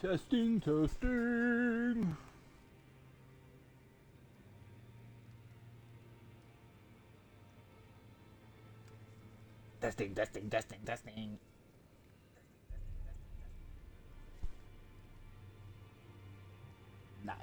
Testing, testing. Testing, testing, testing, testing. Nice.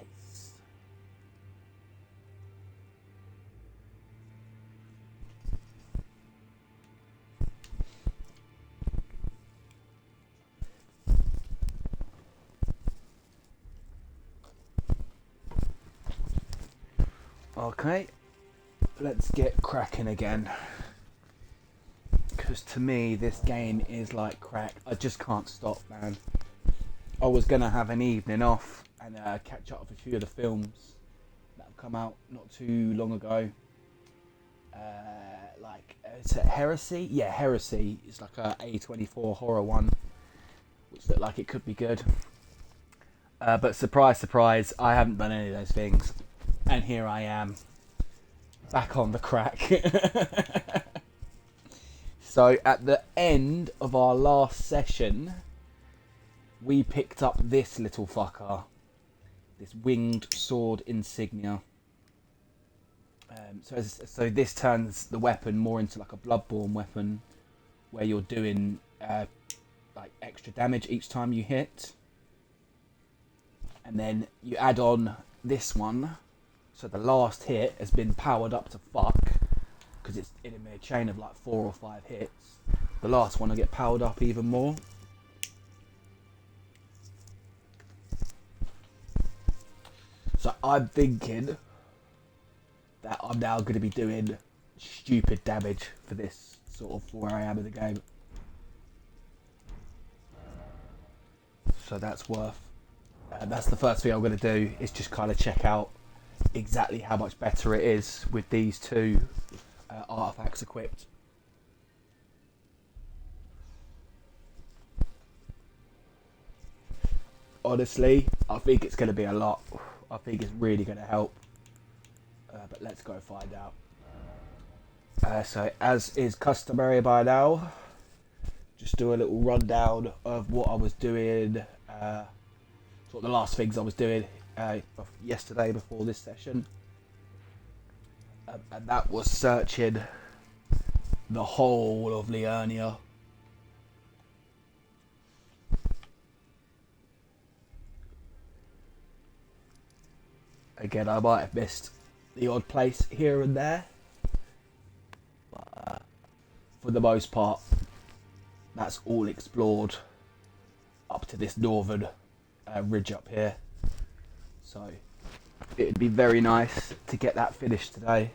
Okay, let's get cracking again. Because to me, this game is like crack. I just can't stop, man. I was going to have an evening off and catch up with a few of the films that have come out not too long ago. Is it Heresy? Yeah, Heresy is like a A24 horror one, which looked like it could be good. But surprise, surprise, I haven't done any of those things. And here I am, back on the crack. So at the end of our last session, we picked up this little fucker. This winged sword insignia. So this turns the weapon more into like a Bloodborne weapon, where you're doing like extra damage each time you hit. And then you add on this one. So the last hit has been powered up to fuck, because it's in a chain of like 4 or 5 hits. The last one will get powered up even more. So I'm thinking that I'm now going to be doing stupid damage for this sort of where I am in the game. So that's worth. That's the first thing I'm going to do, is just kind of check out exactly how much better it is with these two artifacts equipped. Honestly, I think it's going to be a lot. I think it's really going to help. But let's go find out. So as is customary by now, just do a little rundown of what I was doing, sort of the last things I was doing yesterday before this session. And that was searching the whole of Liurnia. Again, I might have missed the odd place here and there, but for the most part, that's all explored up to this northern ridge up here. So it'd be very nice to get that finished today.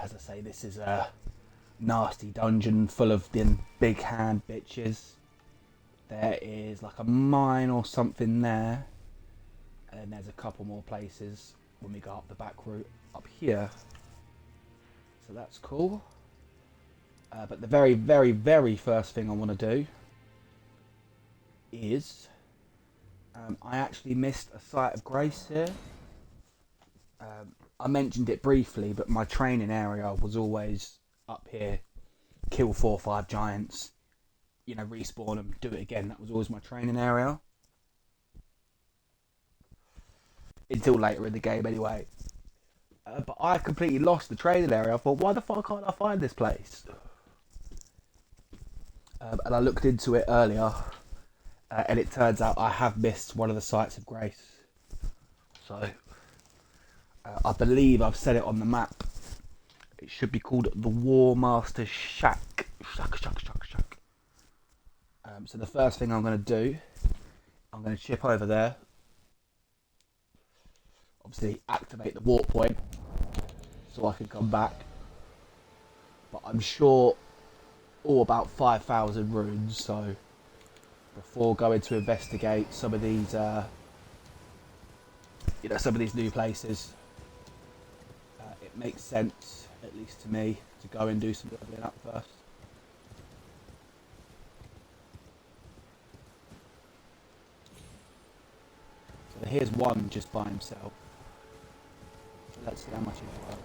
As I say, this is a nasty dungeon full of them big hand bitches. There is like a mine or something there, and then there's a couple more places when we go up the back route up here. So that's cool. But the very, very, very first thing I want to do is I actually missed a site of grace here. I mentioned it briefly, but my training area was always up here. Kill 4 or 5 giants, respawn them, do it again. That was always my training area. Until later in the game anyway. But I completely lost the training area. I thought, why the fuck can't I find this place? And I looked into it earlier, and it turns out I have missed one of the sites of grace. So I believe I've set it on the map. It should be called the War Master Shack. Shack. So the first thing I'm going to do, I'm going to chip over there. Obviously activate the warp point so I can come back. But I'm short about 5,000 runes, so before going to investigate some of these some of these new places, it makes sense, at least to me, to go and do some leveling up first. So here's one just by himself. So let's see how much he's worth.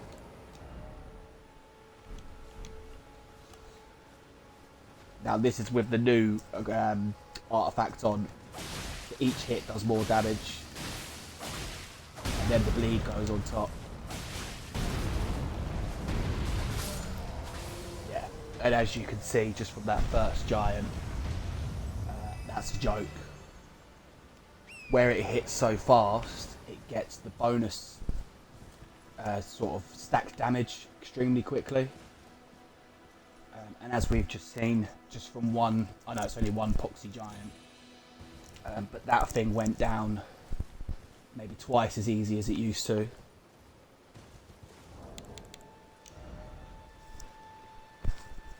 Now this is with the new artifact on. each hit does more damage, and then the bleed goes on top. Yeah, and as you can see just from that first giant, that's a joke. Where it hits so fast, it gets the bonus sort of stacked damage extremely quickly. And as we've just seen, just from one, I know it's only one poxy giant, but that thing went down maybe twice as easy as it used to.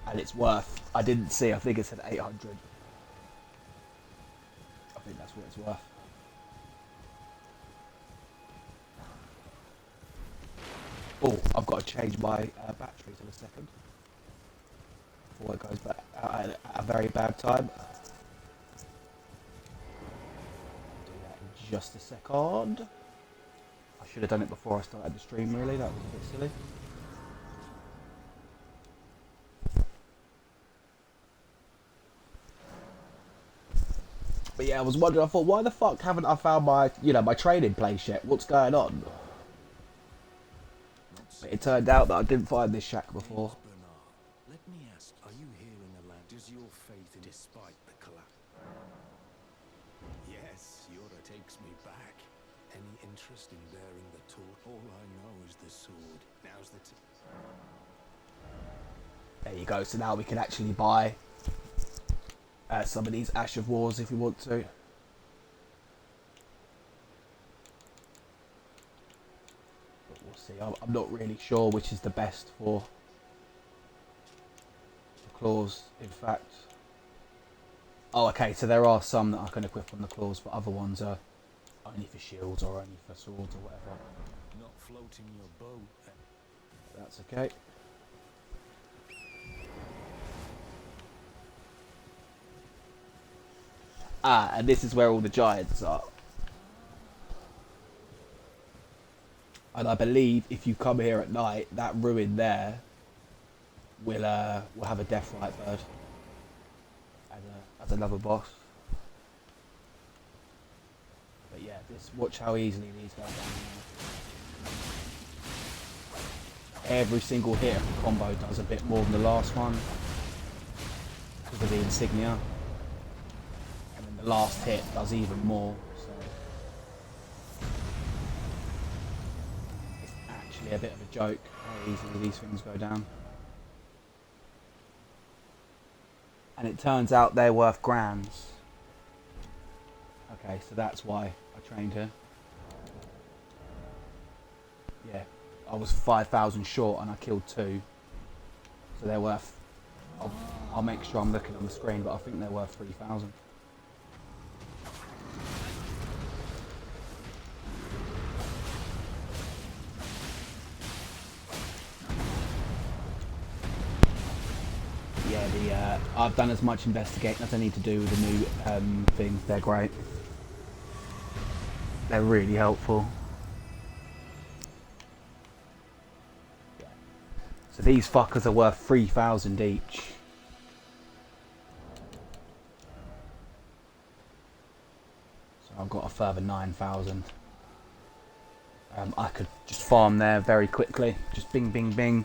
And it's worth, I didn't see, I think it said 800. I think that's what it's worth. Oh, I've got to change my batteries in a second before it goes back at a very bad time. Do that in just a second. I should have done it before I started the stream, really. That was a bit silly. But yeah, I was wondering, I thought, why the fuck haven't I found my, my training place yet? What's going on? But it turned out that I didn't find this shack before. Let me ask, are you here in the land? Does your faith despite the collapse? Yes, Yora takes me back. Any interest in bearing the torch? All I know is the sword. Now's the There you go, so now we can actually buy some of these Ash of Wars if we want to. But we'll see. I'm not really sure which is the best for the claws, in fact. Oh, okay, so there are some that I can equip on the claws, but other ones are only for shields or only for swords or whatever. not floating your boat. That's okay. Ah, and this is where all the giants are. And I believe if you come here at night, that ruin there will have a Deathrite bird as another boss. But yeah, watch how easily these go down now. Every single hit of the combo does a bit more than the last one because of the insignia. And then the last hit does even more. So it's actually a bit of a joke how easily these things go down. And it turns out they're worth grands. Okay, so that's why I trained her. Yeah, I was 5,000 short and I killed 2. So they're worth... I'll make sure I'm looking on the screen, but I think they're worth 3,000. Yeah, I've done as much investigating as I need to do with the new things. They're great. They're really helpful. Yeah. So these fuckers are worth 3,000 each. So I've got a further 9,000. I could just farm there very quickly. Just bing, bing, bing.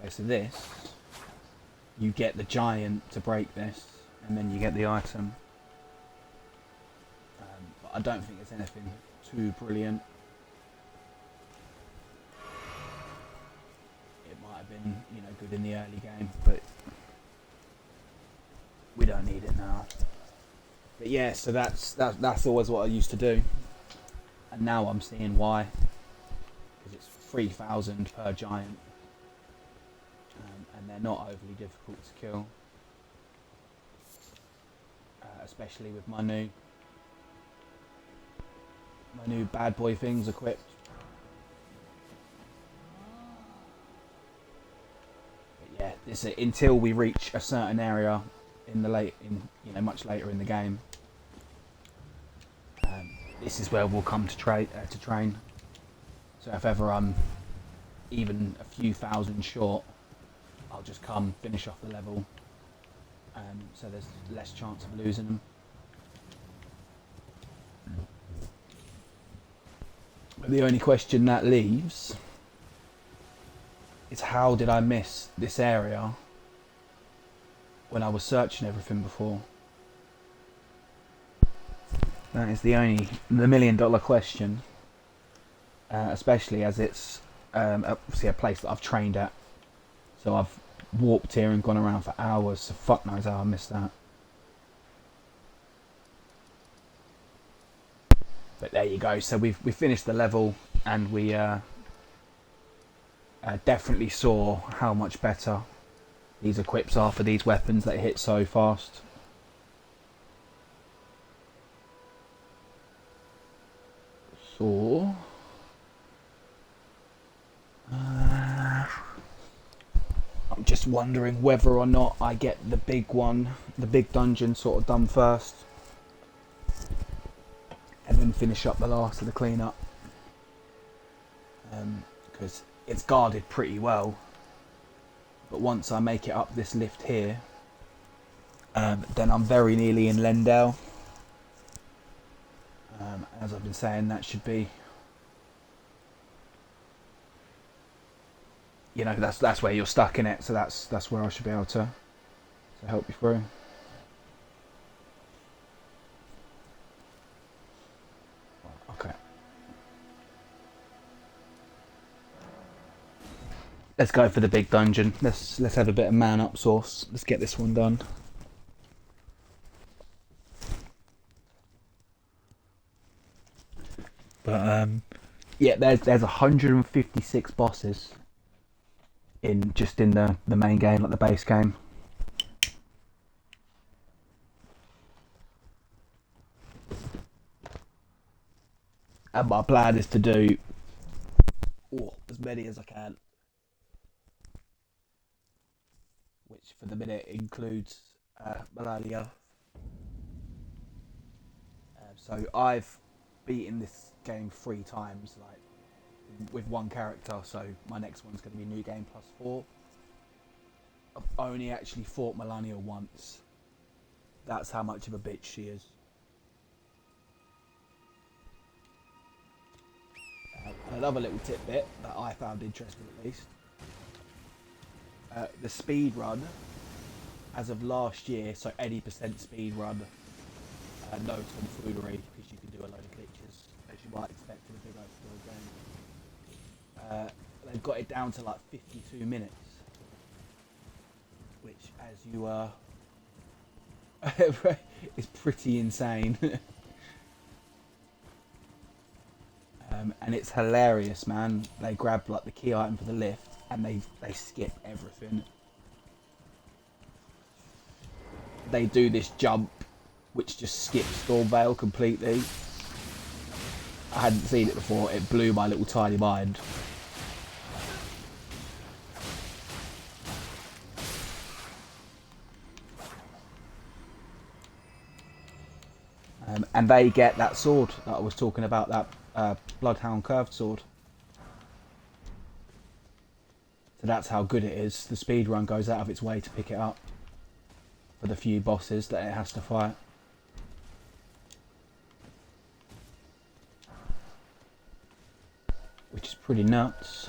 So this, you get the giant to break this, and then you get the item. But I don't think it's anything too brilliant. It might have been, good in the early game, but we don't need it now. But yeah, so that's always what I used to do, and now I'm seeing why. Because it's 3,000 per giant. And they're not overly difficult to kill, especially with my new bad boy things equipped. But yeah, this until we reach a certain area much later in the game. This is where we'll come to train. So if ever I'm even a few thousand short, I'll just come finish off the level, so there's less chance of losing them. But the only question that leaves is, how did I miss this area when I was searching everything before? That is the $1,000,000 question, especially as it's obviously a place that I've trained at. So I've warped here and gone around for hours, so fuck knows how I missed that. But there you go, so we finished the level, and we definitely saw how much better these equips are for these weapons that hit so fast. So I'm just wondering whether or not I get the big one, the big dungeon sort of done first, and then finish up the last of the cleanup, because it's guarded pretty well. But once I make it up this lift here, then I'm very nearly in Lendale. As I've been saying, that should be, you know, that's where you're stuck in it. So that's where I should be able to help you through. Okay. Let's go for the big dungeon. Let's have a bit of man up sauce. Let's get this one done. But yeah, there's 156 bosses in the main game, like the base game. And my plan is to do as many as I can, which for the minute includes Melania. So I've beaten this game 3 times, like with one character. So my next one's going to be New Game Plus 4. I've only actually fought Melania once. That's how much of a bitch she is. Another little tidbit that I found interesting, at least. The speed run, as of last year, so 80% speed run, no tomfoolery, because you can do a load of glitches, as you might expect in a big open world game. They've got it down to like 52 minutes, which, as you is pretty insane. And it's hilarious, man. They grab like the key item for the lift, and they skip everything. They do this jump which just skips Stormvale completely. I hadn't seen it before. It blew my little tiny mind. And they get that sword that I was talking about, that Bloodhound curved sword. So that's how good it is. The speedrun goes out of its way to pick it up for the few bosses that it has to fight. Which is pretty nuts.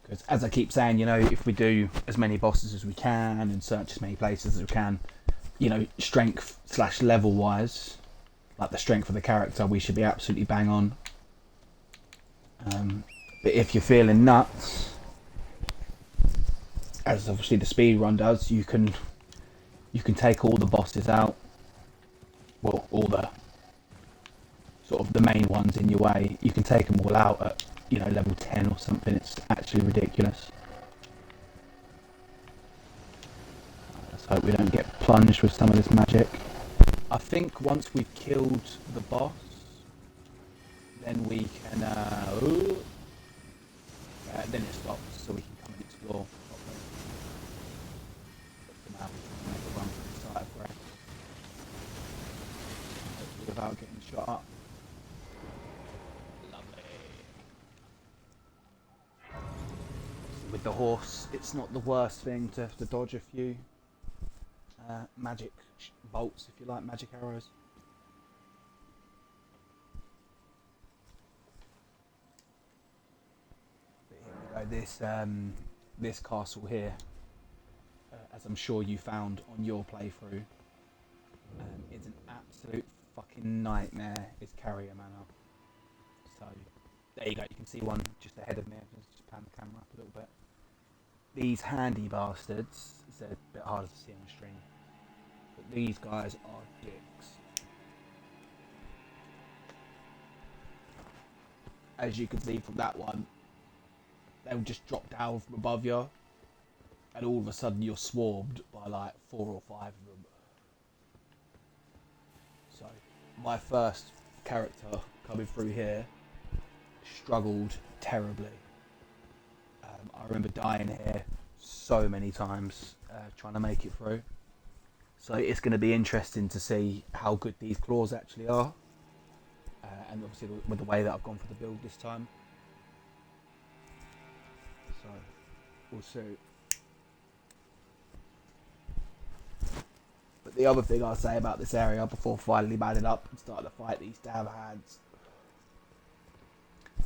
Because as I keep saying, you know, if we do as many bosses as we can and search as many places as we can, you know, strength / level wise, like the strength of the character, we should be absolutely bang on. But if you're feeling nuts, as obviously the speed run does, you can take all the bosses out. Well, all the sort of the main ones in your way. You can take them all out at, you know, level 10 or something. It's actually ridiculous. Let's hope we don't get plunged with some of this magic. I think once we've killed the boss, then we can then it stops, so we can come and explore properly. But for now, we can make a run for the site of Grey. the horse, it's not the worst thing to have to dodge a few magic bolts, if you like, magic arrows. But here we go. This castle here, as I'm sure you found on your playthrough, is an absolute fucking nightmare. Is Carrier Manor. So there you go. You can see one just ahead of me. I've just pan the camera up a little bit. These handy bastards. It's a bit harder to see on the stream. But these guys are dicks. As you can see from that one, they'll just drop down from above you, and all of a sudden you're swarmed by like 4 or 5 of them. So my first character coming through here struggled terribly. I remember dying here so many times trying to make it through. So it's going to be interesting to see how good these claws actually are, and obviously with the way that I've gone for the build this time. So we'll see. But the other thing I'll say about this area before finally manning up and starting to fight these damn hands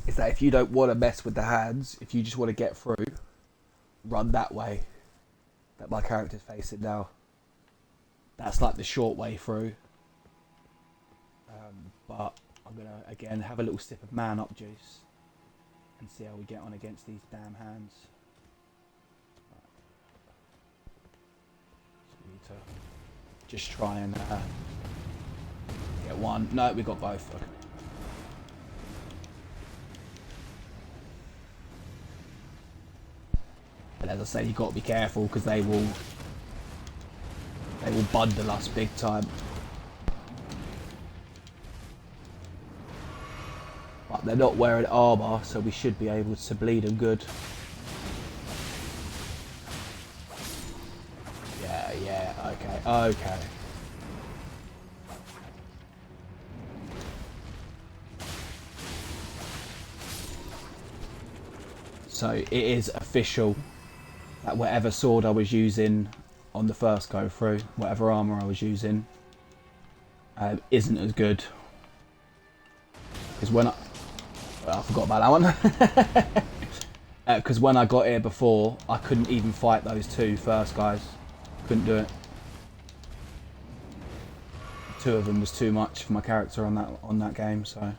is that if you don't want to mess with the hands, if you just want to get through, run that way that my character's facing now. That's like the short way through. But I'm going to again have a little sip of man up juice and see how we get on against these damn hands. Right. So we need to just try and get one. No, we got both. Okay. And as I say, you've got to be careful because they will bundle us big time. But they're not wearing armour, so we should be able to bleed them good. Yeah, okay. So it is official that whatever sword I was using on the first go through, whatever armour I was using, isn't as good. Because I forgot about that one. Because when I got here before, I couldn't even fight those two first guys. Couldn't do it. 2 of them was too much for my character on that game, so.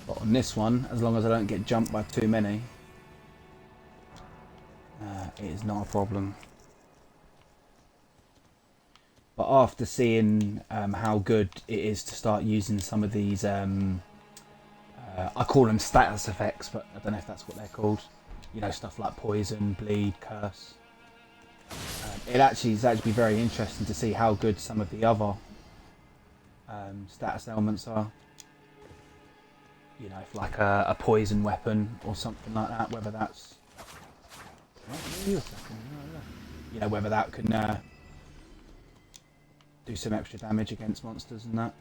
But on this one, as long as I don't get jumped by too many, it is not a problem. But after seeing how good it is to start using some of these, I call them status effects, but I don't know if that's what they're called. You know, stuff like poison, bleed, curse. It's actually very interesting to see how good some of the other status elements are. You know, if like a poison weapon or something like that, whether that's... You know, whether that can do some extra damage against monsters and that.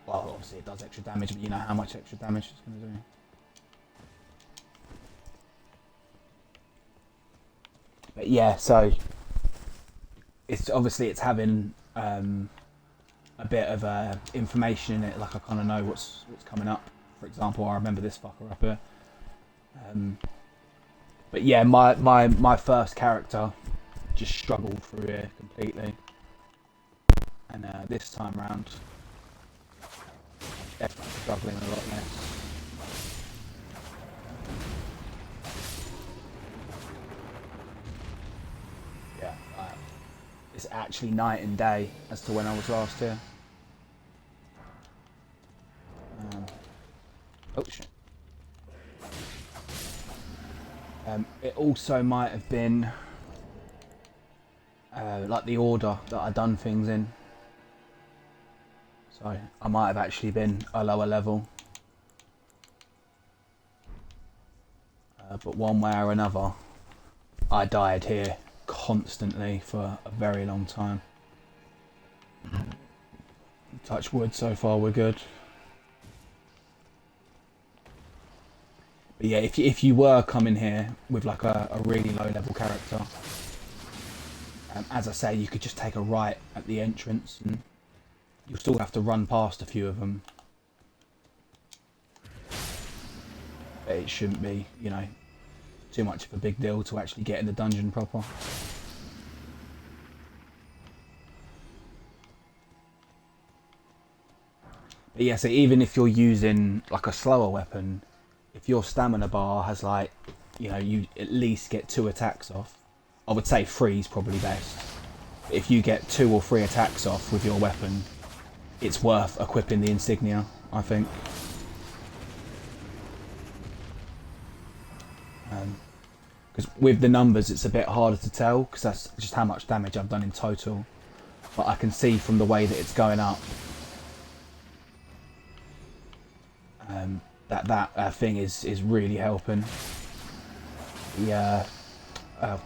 Well, obviously it does extra damage, but you know how much extra damage it's going to do. But yeah, so it's obviously it's having a bit of information in it. Like I kind of know what's coming up. For example, I remember this fucker up here. But yeah, my first character just struggled through here completely, and this time round, definitely struggling a lot less. Yeah, it's actually night and day as to when I was last here. Oh shit. It also might have been like the order that I'd done things in. So I might have actually been a lower level. But one way or another, I died here constantly for a very long time. Touch wood, so far we're good. But yeah, if you were coming here with like a really low level character, as I say, you could just take a right at the entrance and you'll still have to run past a few of them. But it shouldn't be, you know, too much of a big deal to actually get in the dungeon proper. But yeah, so even if you're using like a slower weapon, if your stamina bar has like, you know, you at least get 2 attacks off. I would say 3 is probably best. But if you get 2 or 3 attacks off with your weapon, it's worth equipping the insignia, I think. Because with the numbers, it's a bit harder to tell because that's just how much damage I've done in total. But I can see from the way that it's going up that thing is really helping. The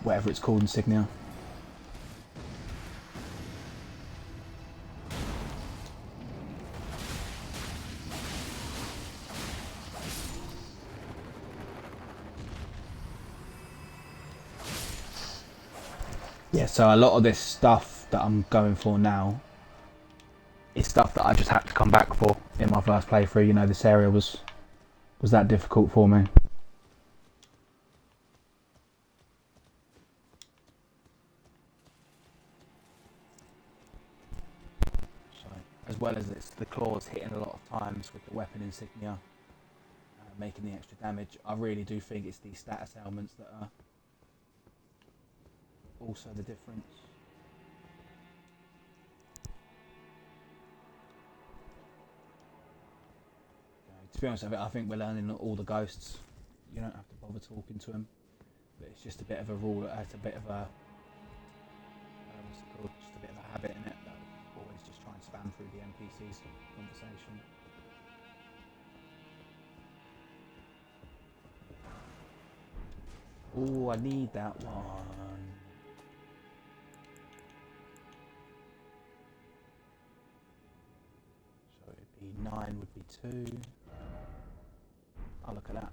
whatever it's called, insignia. Yeah, so a lot of this stuff that I'm going for now is stuff that I just had to come back for in my first playthrough. You know, this area was that difficult for me. So, as well as it's the claws hitting a lot of times with the weapon insignia, making the extra damage, I really do think it's these status ailments that are also the difference. To be honest with it, I think we're learning all the ghosts. You don't have to bother talking to them, but it's just a bit of a rule. It's a bit of a what's it called? Just a bit of a habit in it that I always just try and spam through the NPCs conversation. Oh, I need that one. So it'd be 9 would be 2. Oh, look at that.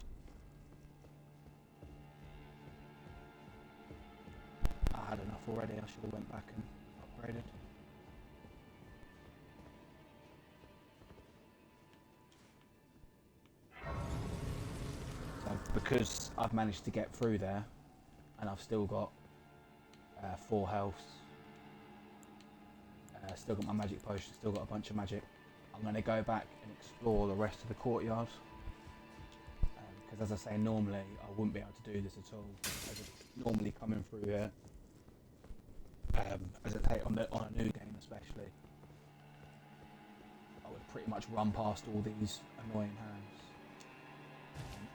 I had enough already. I should have went back and upgraded. So because I've managed to get through there and I've still got 4 health, still got my magic potion, still got a bunch of magic, I'm going to go back and explore the rest of the courtyard. Because as I say, normally I wouldn't be able to do this at all. Normally coming through here, as I say, on a new game especially, I would pretty much run past all these annoying hands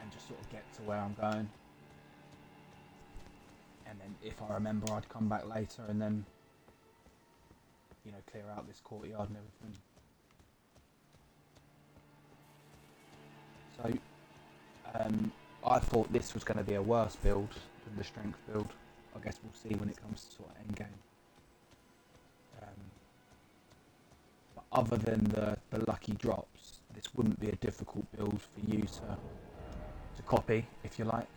and just sort of get to where I'm going. And then if I remember, I'd come back later and then, you know, clear out this courtyard and everything. So I thought this was going to be a worse build than the strength build. I guess we'll see when it comes to sort of end game. But other than the lucky drops, this wouldn't be a difficult build for you to copy, if you like.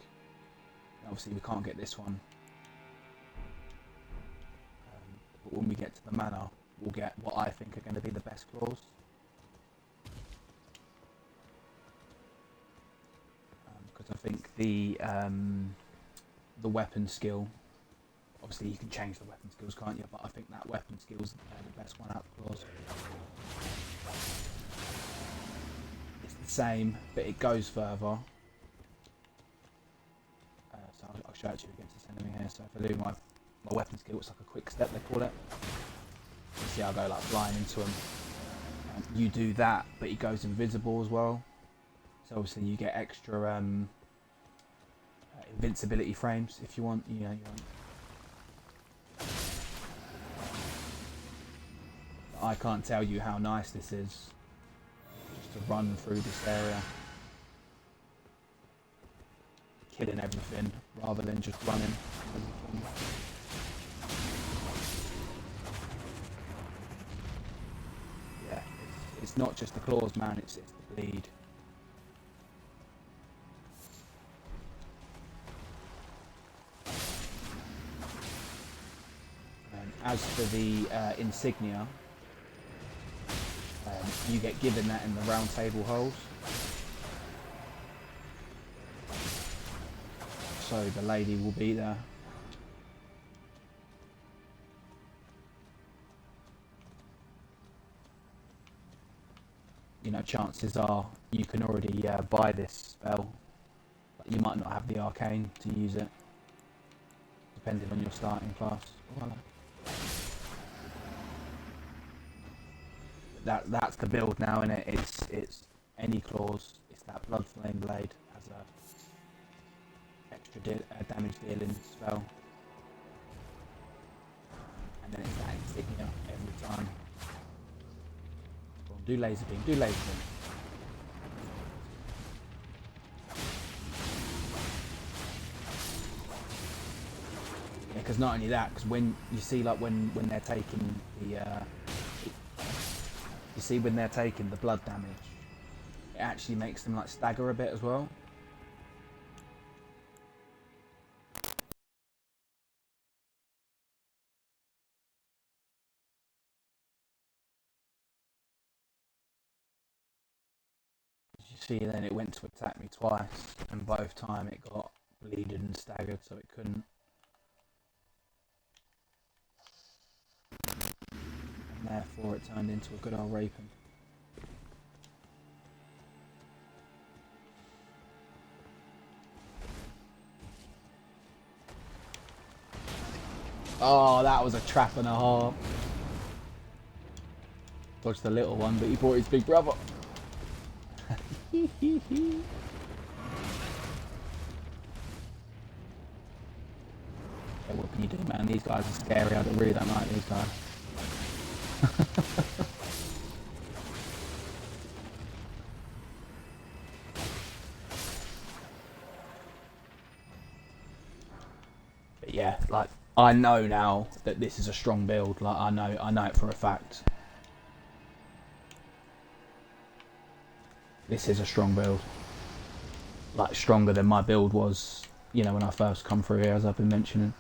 And obviously we can't get this one. But when we get to the manor, we'll get what I think are going to be the best claws. Because I think the weapon skill, obviously you can change the weapon skills, can't you? But I think that weapon skill's the best one out of the claws. It's the same, but it goes further. So I'll show it to you against this enemy here. So if I do my weapon skill, it's like a quick step, they call it. You see, I'll go like flying into him. You do that, but he goes invisible as well. So obviously you get extra invincibility frames if you want. You know, I can't tell you how nice this is, just to run through this area, killing everything rather than just running. Yeah, it's not just the claws, man, it's the bleed. As for the insignia, you get given that in the round table holes. So the lady will be there. You know, chances are you can already buy this spell, but you might not have the arcane to use it, depending on your starting class. Voila. That's the build now, innit? It's any claws. It's that blood flame blade as a extra damage dealing spell, and then it's that insignia every time. Go on, do laser beam. Do laser beam. Yeah, because not only that, because when you see like when they're taking the you see when they're taking the blood damage, it actually makes them like stagger a bit as well. As you see, then it went to attack me twice, and both time it got bleeded and staggered, so it couldn't. And therefore it turned into a good old raping. Oh, that was a trap and a half. Dodged the little one, but he brought his big brother. Yeah, what can you do, man? These guys are scary. I really don't like these guys. But yeah, like I know now that this is a strong build. Like I know it for a fact. This is a strong build. Like stronger than my build was, you know, when I first come through here, as I've been mentioning.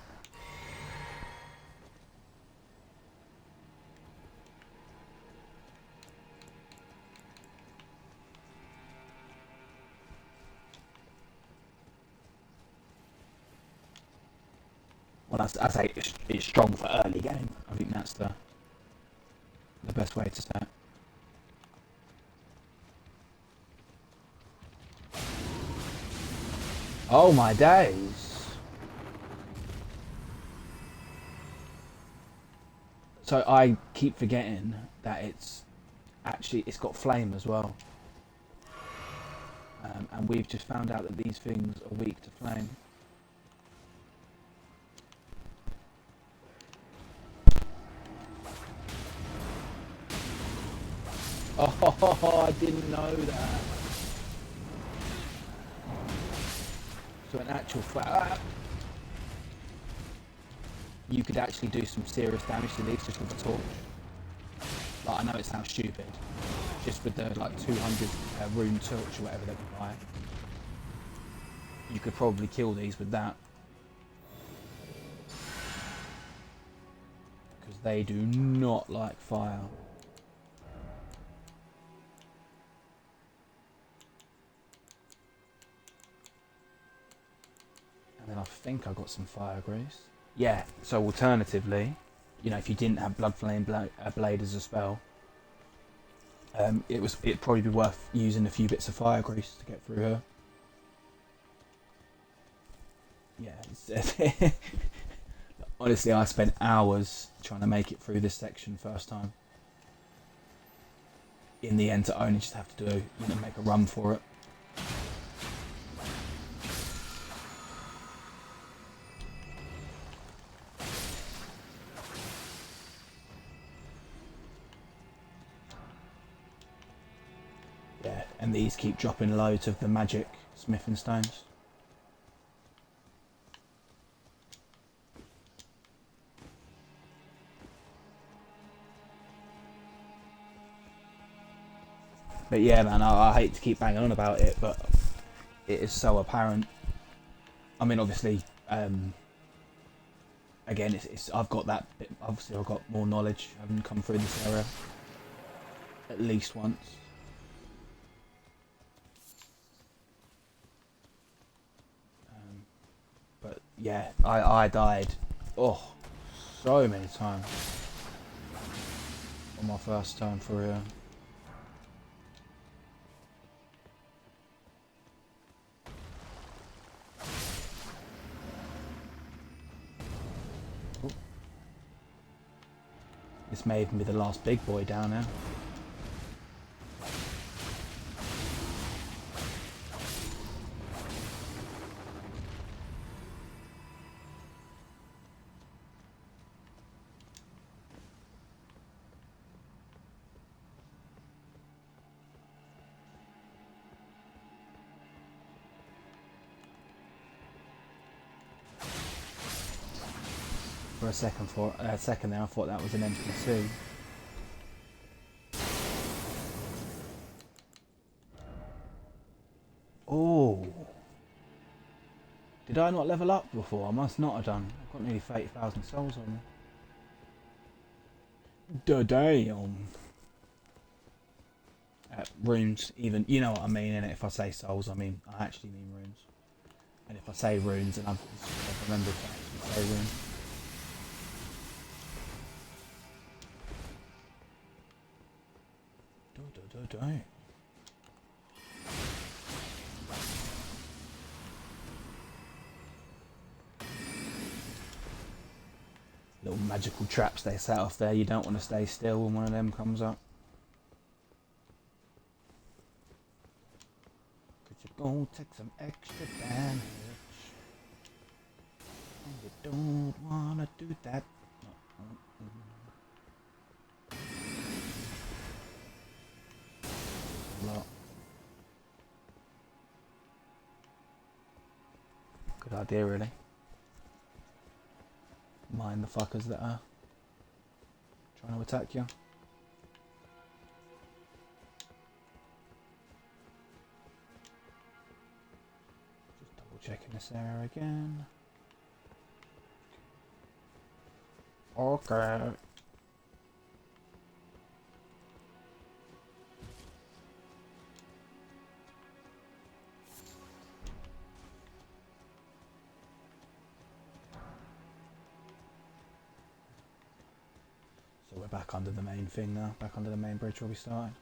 Well, I say it's strong for early game. I think that's the best way to say it. Oh my days! So I keep forgetting that it's got flame as well, and we've just found out that these things are weak to flame. Oh, I didn't know that. So in actual fact, you could actually do some serious damage to these just with a torch. Like, I know it sounds stupid, just with the like 200 rune torch or whatever that we buy. You could probably kill these with that. Because they do not like fire. And then I think I got some fire grease. Yeah, so alternatively, you know, if you didn't have blood flame blade as a spell, it'd probably be worth using a few bits of fire grease to get through her. Yeah, honestly, I spent hours trying to make it through this section first time. In the end, to only just have to do, you know, make a run for it. Yeah, and these keep dropping loads of the magic smithing stones. But yeah, man, I hate to keep banging on about it, but it is so apparent. I mean, obviously, again, it's I've got that bit, obviously I've got more knowledge having come through this area at least once. But yeah, I died, so many times on my first time through here. Ooh. This may even be the last big boy down here. For a second there, I thought that was an NPC. Oh, did I not level up before? I must not have done. I've got nearly 30,000 souls on me. Damn. Runes, even, you know what I mean, and if I say souls, I actually mean runes. And if I say runes, and I've remembered to actually say runes. Do. Little magical traps they set off there. You don't want to stay still when one of them comes up. Cause you're gonna take some extra damage. And you don't wanna do that. Lot. Good idea, really. Mind the fuckers that are trying to attack you. Just double checking this area again. Okay. So we're back under the main thing now, back under the main bridge where we started.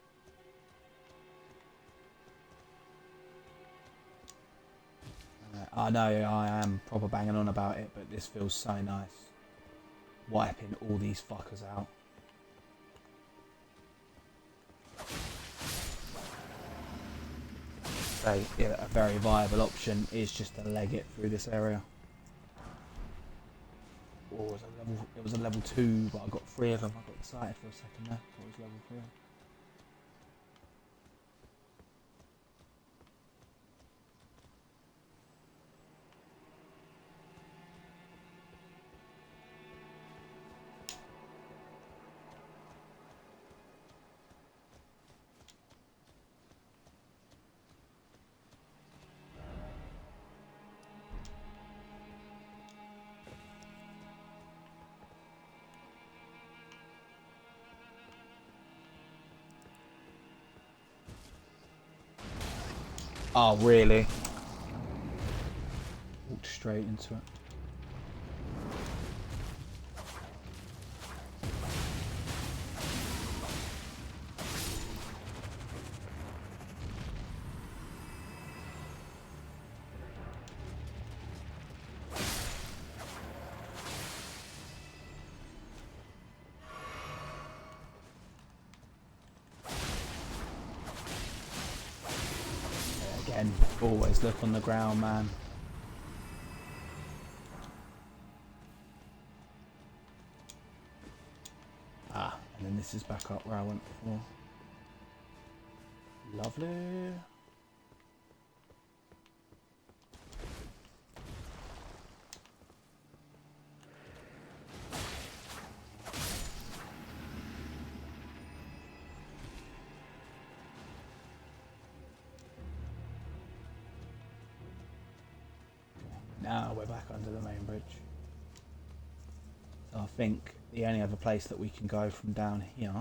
I know I am proper banging on about it, but this feels so nice. Wiping all these fuckers out. So yeah, a very viable option is just to leg it through this area. Oh, it was a level 2, but I got 3 of them. I got excited for a second there. It was level 3. Oh, really? Walked straight into it. Again, always look on the ground, man. Ah, and then this is back up where I went before. Lovely. Now we're back under the main bridge. So I think the only other place that we can go from down here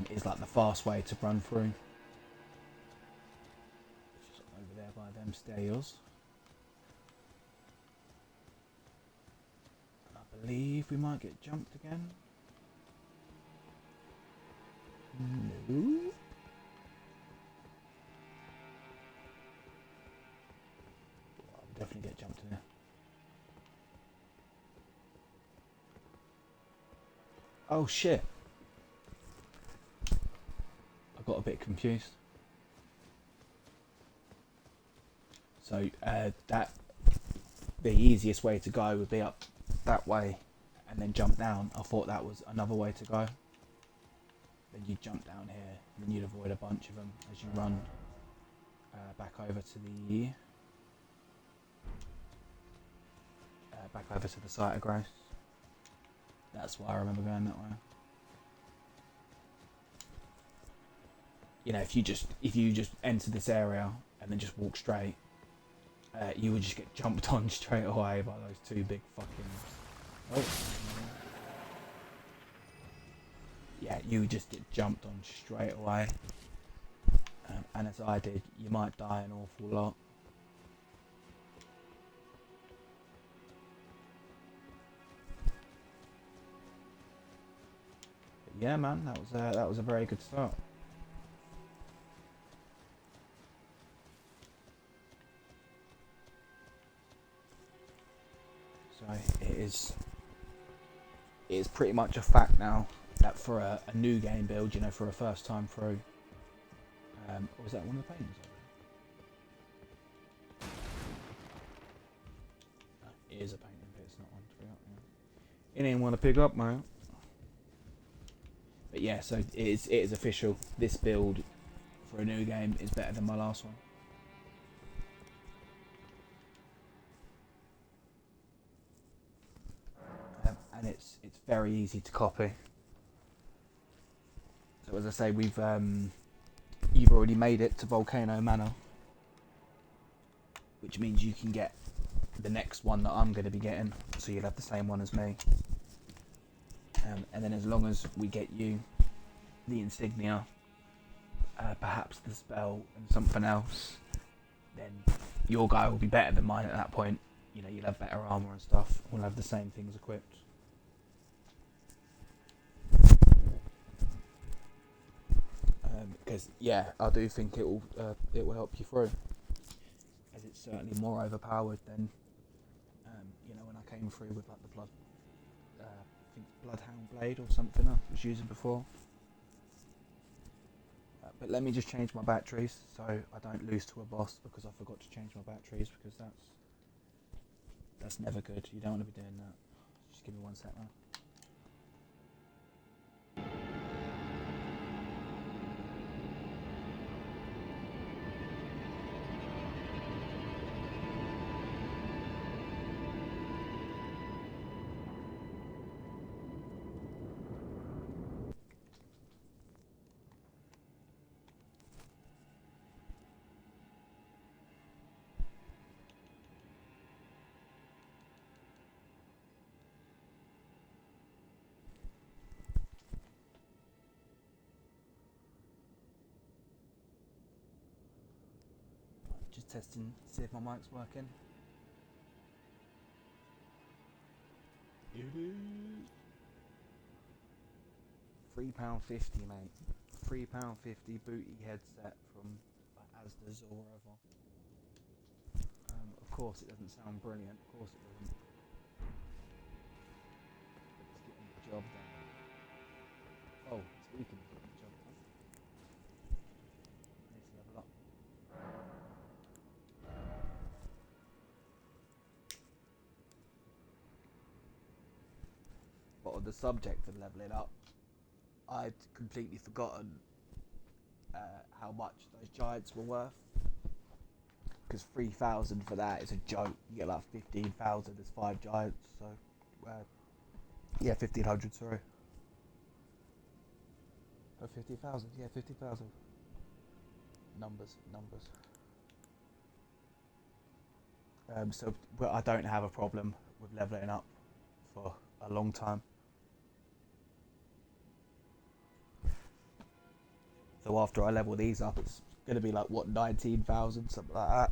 is like the fast way to run through. Just over there by them stairs. And I believe we might get jumped again. No. I'll definitely get jumped in there. Oh shit. I got a bit confused. So that the easiest way to go would be up that way and then jump down. I thought that was another way to go. Then you jump down here and then you'd avoid a bunch of them as you run back over to the site of grace. That's why I remember going that way. You know, if you just enter this area and then just walk straight, you would just get jumped on straight away by those two big fucking. Oh. Yeah, you would just get jumped on straight away. And as I did, you might die an awful lot. But yeah, man, that was a very good start. So it is pretty much a fact now that for a new game build, you know, for a first time through, or was that one of the paintings? No, it is a painting, but it's not one to pick up. Yeah. It ain't one to pick up, mate. But yeah, so it is official. This build for a new game is better than my last one. And it's very easy to copy. So as I say, you've already made it to Volcano Manor, which means you can get the next one that I'm going to be getting, so you'll have the same one as me. And then as long as we get you the insignia, perhaps the spell and something else, then your guy will be better than mine at that point. You know, you'll have better armor and stuff. We'll have the same things equipped. Because yeah, I do think it will help you through, as it's certainly more overpowered than you know, when I came through with like the blood, I think Bloodhound Blade or something I was using before. But let me just change my batteries so I don't lose to a boss because I forgot to change my batteries, because that's never good. You don't want to be doing that. Just give me 1 sec now. Just testing, see if my mic's working. £3.50, mate. £3.50 booty headset from Asda's or wherever. Of course, it doesn't sound brilliant. Of course, it doesn't. But it's getting the job done. Oh, speaking of getting the job done, let's level up. But on the subject of leveling up, I'd completely forgotten how much those giants were worth. Because 3,000 for that is a joke. You get like 15,000 as 5 giants. So, yeah, 1,500. Sorry. Oh, 50,000. Yeah, 50,000. Numbers. But I don't have a problem with leveling up for a long time. So after I level these up, it's going to be like, what, 19,000, something like that.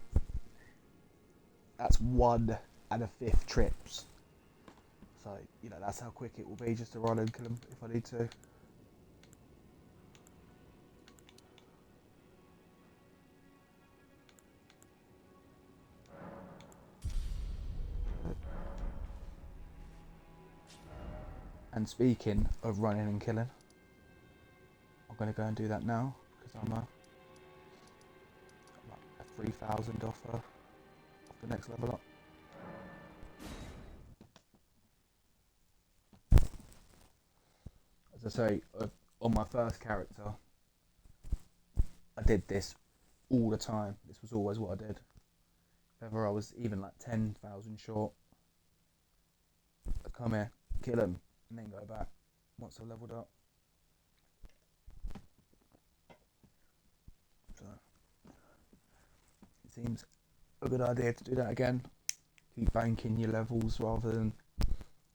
That's 1/5 trips. So, you know, that's how quick it will be just to run and kill them if I need to. And speaking of running and killing, I'm going to go and do that now, because I'm like a 3,000 off the next level up. As I say, on my first character, I did this all the time. This was always what I did. If ever I was even like 10,000 short, I'd come here, kill him, and then go back once I leveled up. So it seems a good idea to do that again. Keep banking your levels rather than,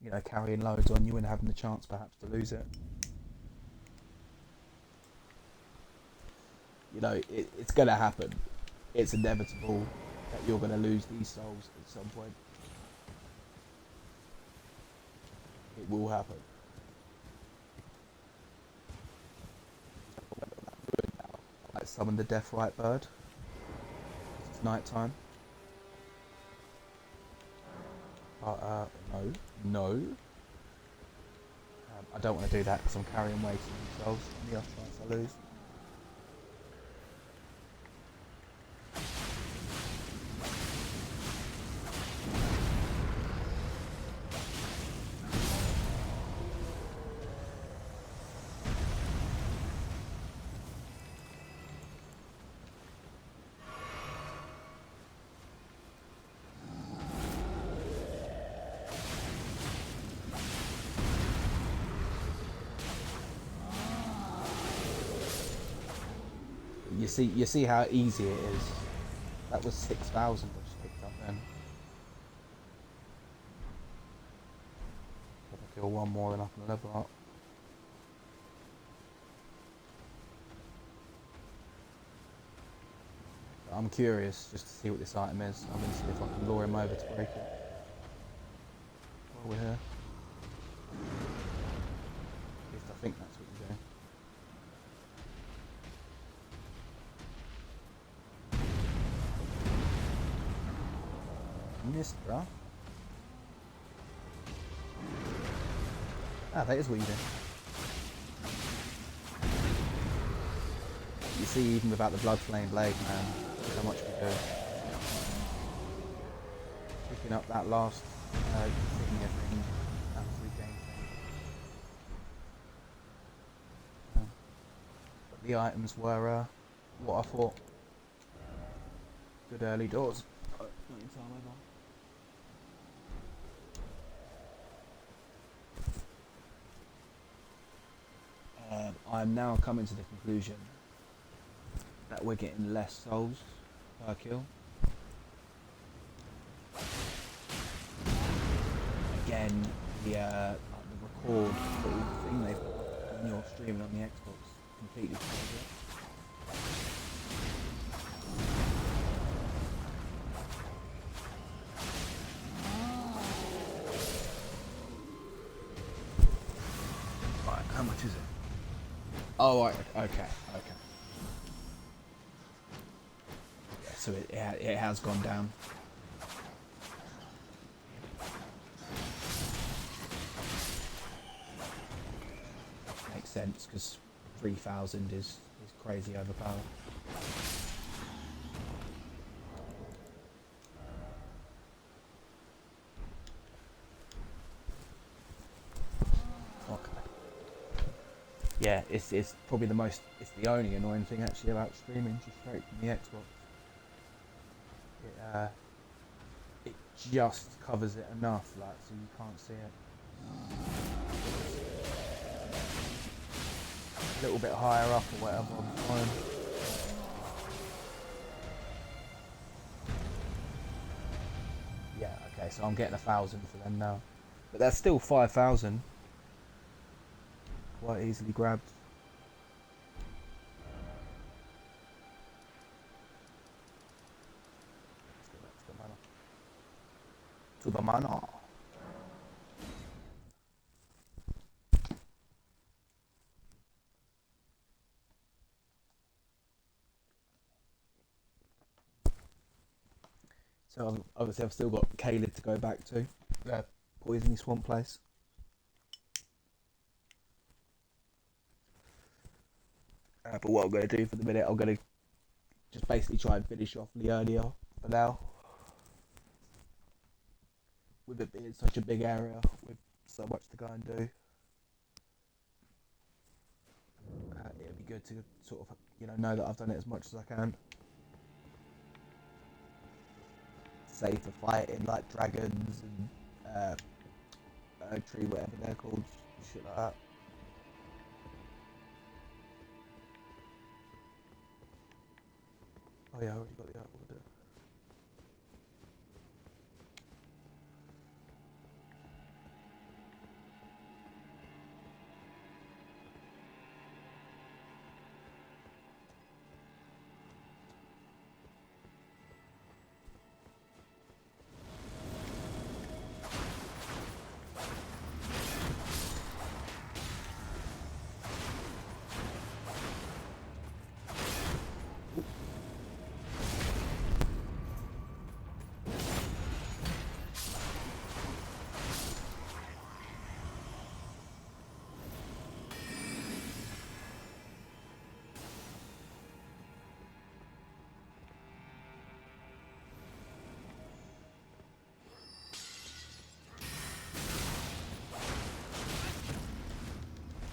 you know, carrying loads on you and having the chance perhaps to lose it. You know, it's going to happen. It's inevitable that you're going to lose these souls at some point. It will happen. I summon the Death Right Bird. It's night time. No. I don't want to do that because I'm carrying way too many souls. On the off chance I lose. You see how easy it is. That was 6,000 I just picked up then. If I kill one more, then I can level up. But I'm curious just to see what this item is. I'm going to see if I can lure him over to break it while we're here. At least I think that's what you're doing. Missed, bruh. Ah, that is what you do. You see, even without the Blood Flame Blade, man, how much we do. Picking up that last thing, absolute game changer. But the items were what I thought. Good early doors. Not in time over. I'm now coming to the conclusion that we're getting less souls per kill. Again, the record little thing they've got when you're streaming on the Xbox completely kills it. Right, how much is it? Oh, right, okay. Yeah, so it has gone down. Makes sense, because 3,000 is crazy overpowered. Yeah, it's probably it's the only annoying thing actually about streaming just straight from the Xbox. It just covers it enough, like, so you can't see it. A little bit higher up or whatever, I'm fine. Okay, so I'm getting 1,000 for them now. But that's still 5,000. Quite easily grabbed. Let's go back to the manor. To the manor. So obviously I've still got Caleb to go back to. Poisony Swamp place. But what I'm going to do for the minute, I'm going to just basically try and finish off Leonia for now. With it being such a big area, with so much to go and do. It'd be good to sort of, know that I've done it as much as I can. Save for fighting like dragons and tree, whatever they're called, shit like that. Oh yeah, I already got the artwork.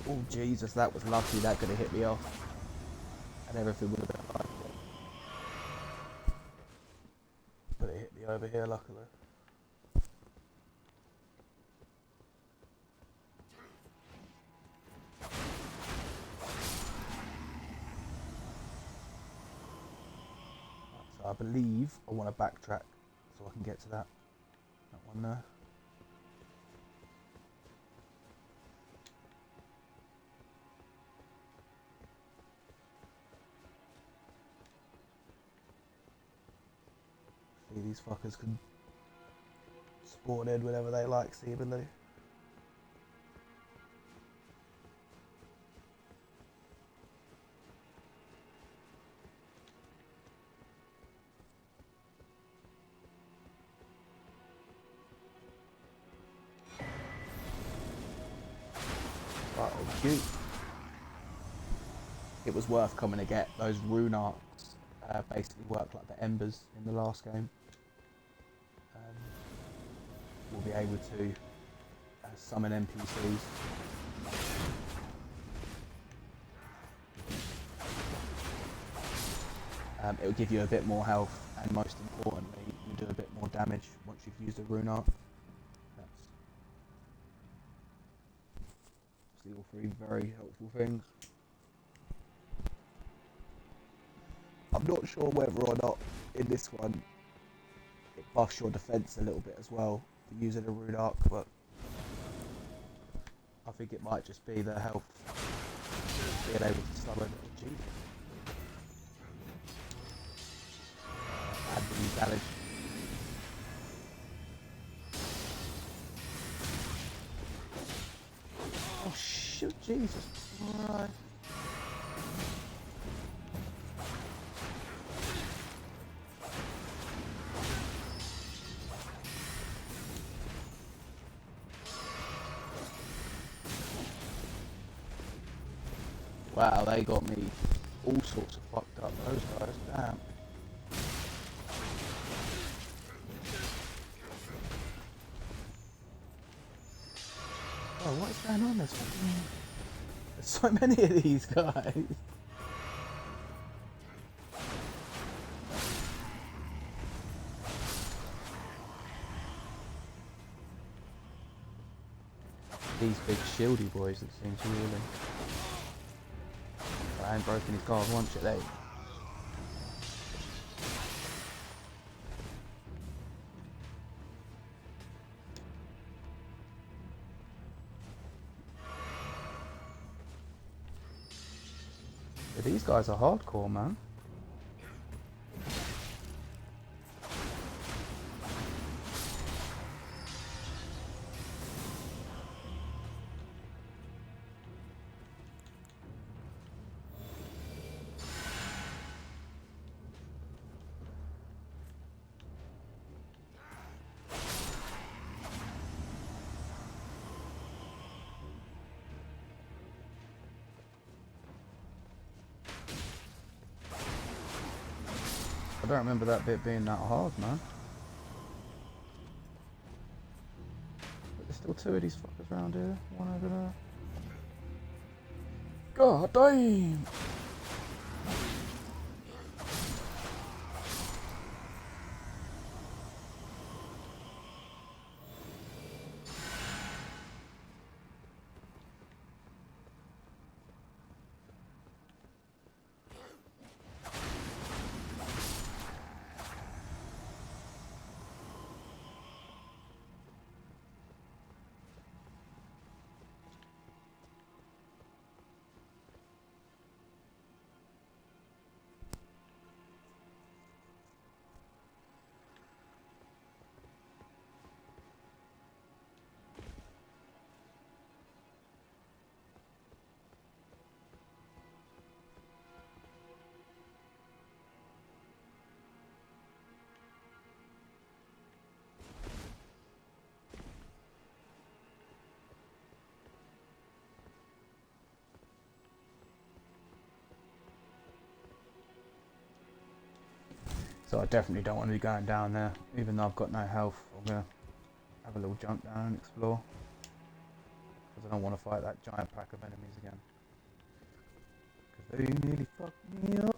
Oh Jesus, that was lucky. That could have hit me off, and everything would have been fine. But it hit me over here, luckily. Right, so I believe I want to backtrack so I can get to that one there. These fuckers can spawn in whenever they like, seemingly. Right, cute. It was worth coming to get those rune arcs. Basically work like the embers in the last game. We'll be able to summon NPCs. It will give you a bit more health, and most importantly, you do a bit more damage once you've used a rune arc. That's obviously all three very helpful things. I'm not sure whether or not in this one it buffs your defense a little bit as well for using a rune arc, but I think it might just be the health being able to summon a G. Add the damage. Oh shit, Jesus. Alright. Wow, they got me all sorts of fucked up, those guys, damn. Oh, what is going on? There's so many of these guys. These big shieldy boys that seem to really... I ain't broken his guard once yet, they. these guys are hardcore, man. I don't remember that bit being that hard, man. But there's still 2 of these fuckers around here. One over there. God damn! So I definitely don't want to be going down there, even though I've got no health. I'm gonna have a little jump down and explore, because I don't want to fight that giant pack of enemies again, because they nearly fucked me up.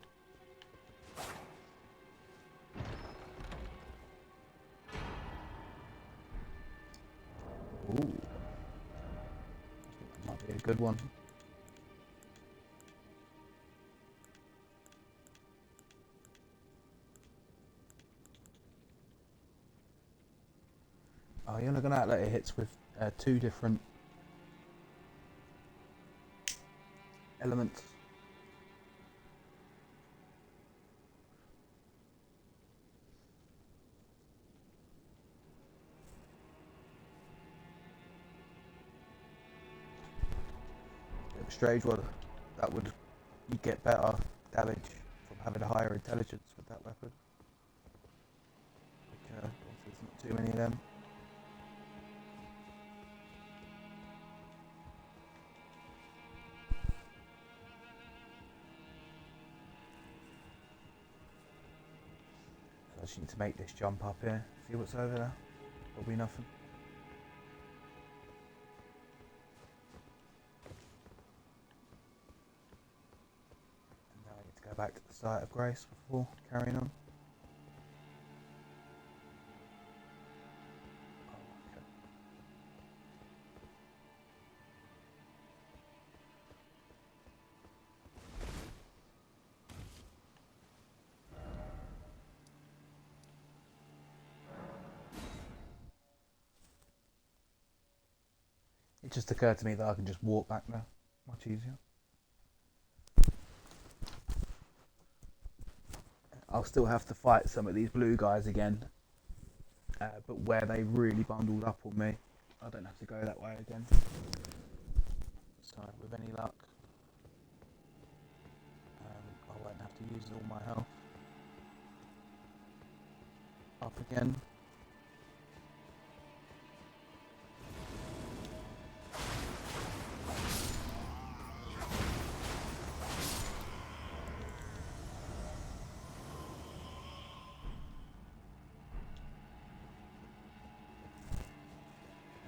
Ooh, that might be a good one. Oh, you're looking at that it hits with 2 different elements. Bit of a strange one. That would you get better damage from having a higher intelligence with that weapon. Like, obviously there's not too many of them. So I just need to make this jump up here. See what's over there? Probably nothing. And now I need to go back to the site of grace before carrying on. It just occurred to me that I can just walk back there. Much easier. I'll still have to fight some of these blue guys again. But where they really bundled up on me, I don't have to go that way again. So with any luck, I won't have to use all my health up again.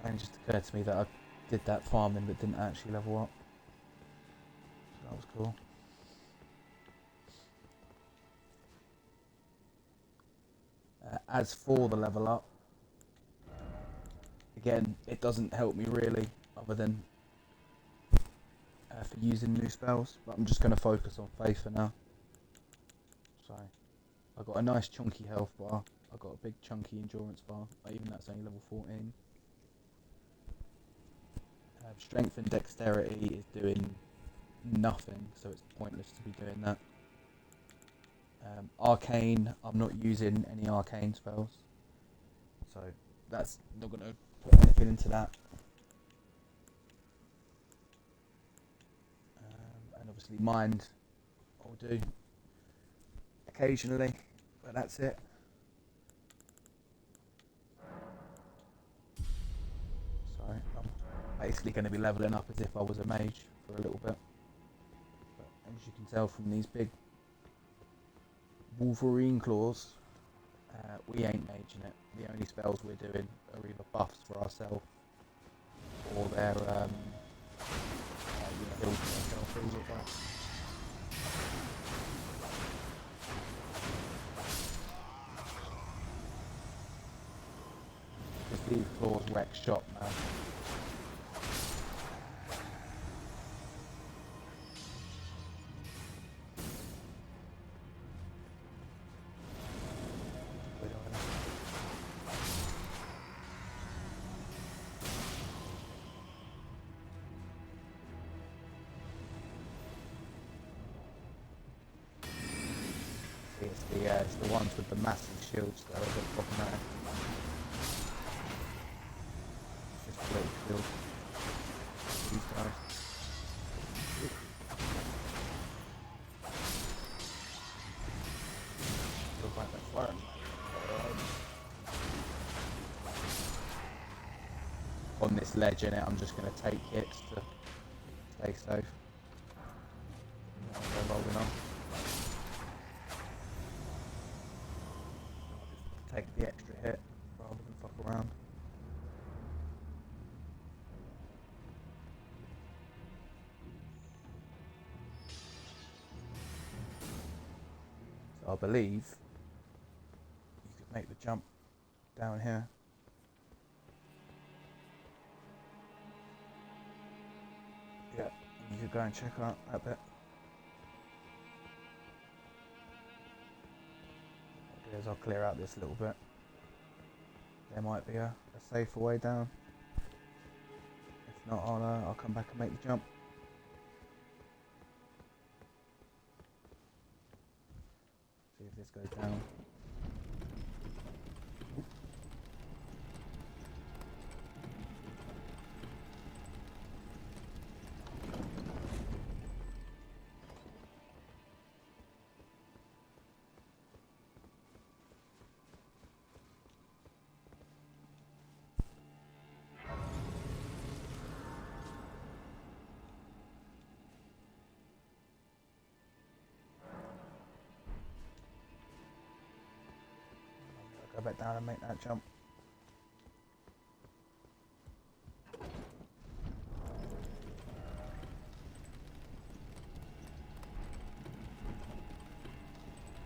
And it just occurred to me that I did that farming but didn't actually level up. So that was cool. As for the level up, again, it doesn't help me really, other than for using new spells, but I'm just going to focus on faith for now. So, I got a nice chunky health bar, I got a big chunky endurance bar, even that's only level 14. Strength and dexterity is doing nothing, so it's pointless to be doing that. Arcane, I'm not using any arcane spells, so that's not going to put anything into that. And obviously mind I'll do occasionally, but that's it. So I'm basically going to be levelling up as if I was a mage for a little bit. But as you can tell from these big Wolverine claws, we ain't maging it. The only spells we're doing are either buffs for ourselves or they're heals for ourselves with buffs. Because these claws wreck shop, man. It's the ones with the massive shields that are a bit problematic. Just a little shield. These guys. Feels like they're firing. On this ledge in it, I'm just going to take hits to stay safe. They're rolling on. Take the extra hit rather than fuck around. So I believe you could make the jump down here. Yeah, you could go and check out that bit. What I'll do is I'll clear out this little bit. There might be a safer way down. If not, I'll come back and make the jump. See if this goes down. Go back down and make that jump.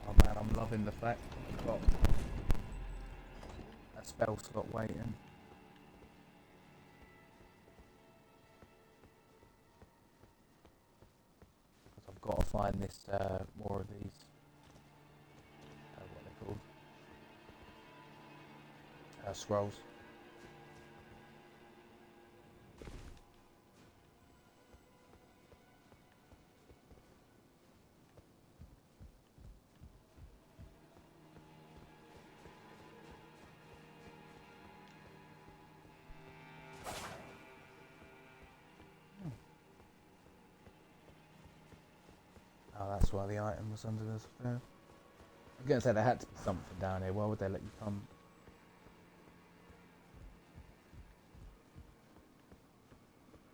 Oh man, I'm loving the fact I've got a spell slot waiting. Because I've got to find this more of these. What are they called? Scrolls. Oh, that's why the item was under this. Yeah. I was going to say there had to be something down here. Why would they let you come?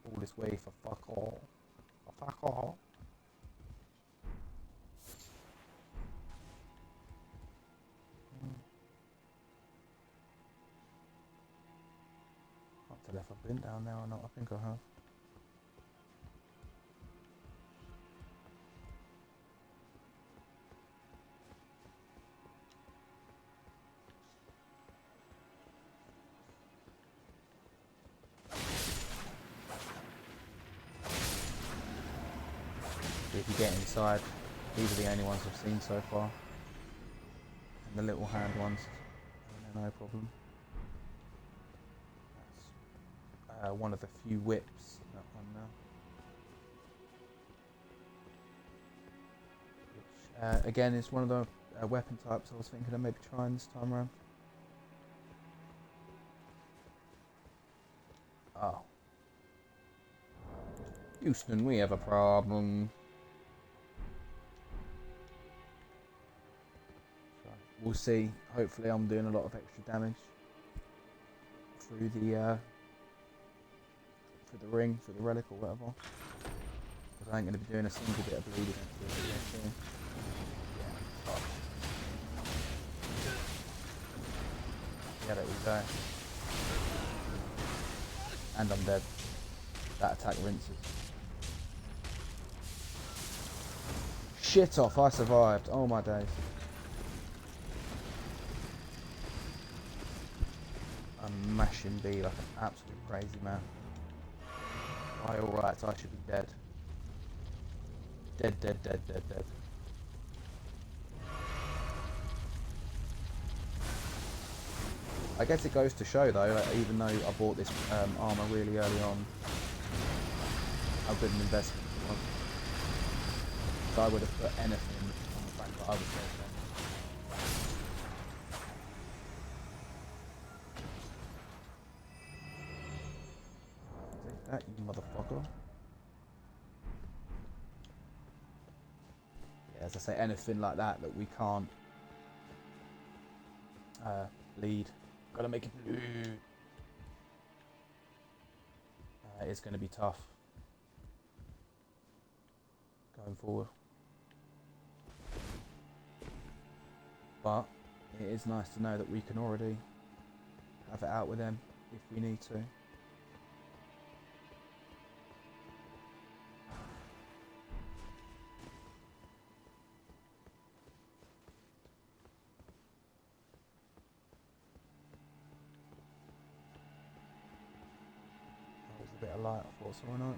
All this way for fuck all. For fuck all. Can't tell if I've been down there or not. I think I have. If you get inside, these are the only ones I've seen so far. And the little hand ones, no problem. That's one of the few whips, that one now. Again, it's one of the weapon types I was thinking of maybe trying this time around. Oh. Houston, we have a problem. So we'll see. Hopefully I'm doing a lot of extra damage through the ring, through the relic or whatever. Because I ain't going to be doing a single bit of bleeding into it. Yeah, there we go. And I'm dead. That attack rinses. Shit off, I survived. Oh my days. I'm mashing B like an absolute crazy man. Why alright, I should be dead. Dead, dead, dead, dead, dead. I guess it goes to show though, like, even though I bought this armour really early on, how good an investment it was. So I would have put anything on the fact that I was dead then. Take that, you motherfucker. Yeah, as I say, anything like that we can't bleed. Gotta make it bleed. It's going to be tough going forward. But it is nice to know that we can already have it out with them if we need to. That was a bit of light, I thought so, not.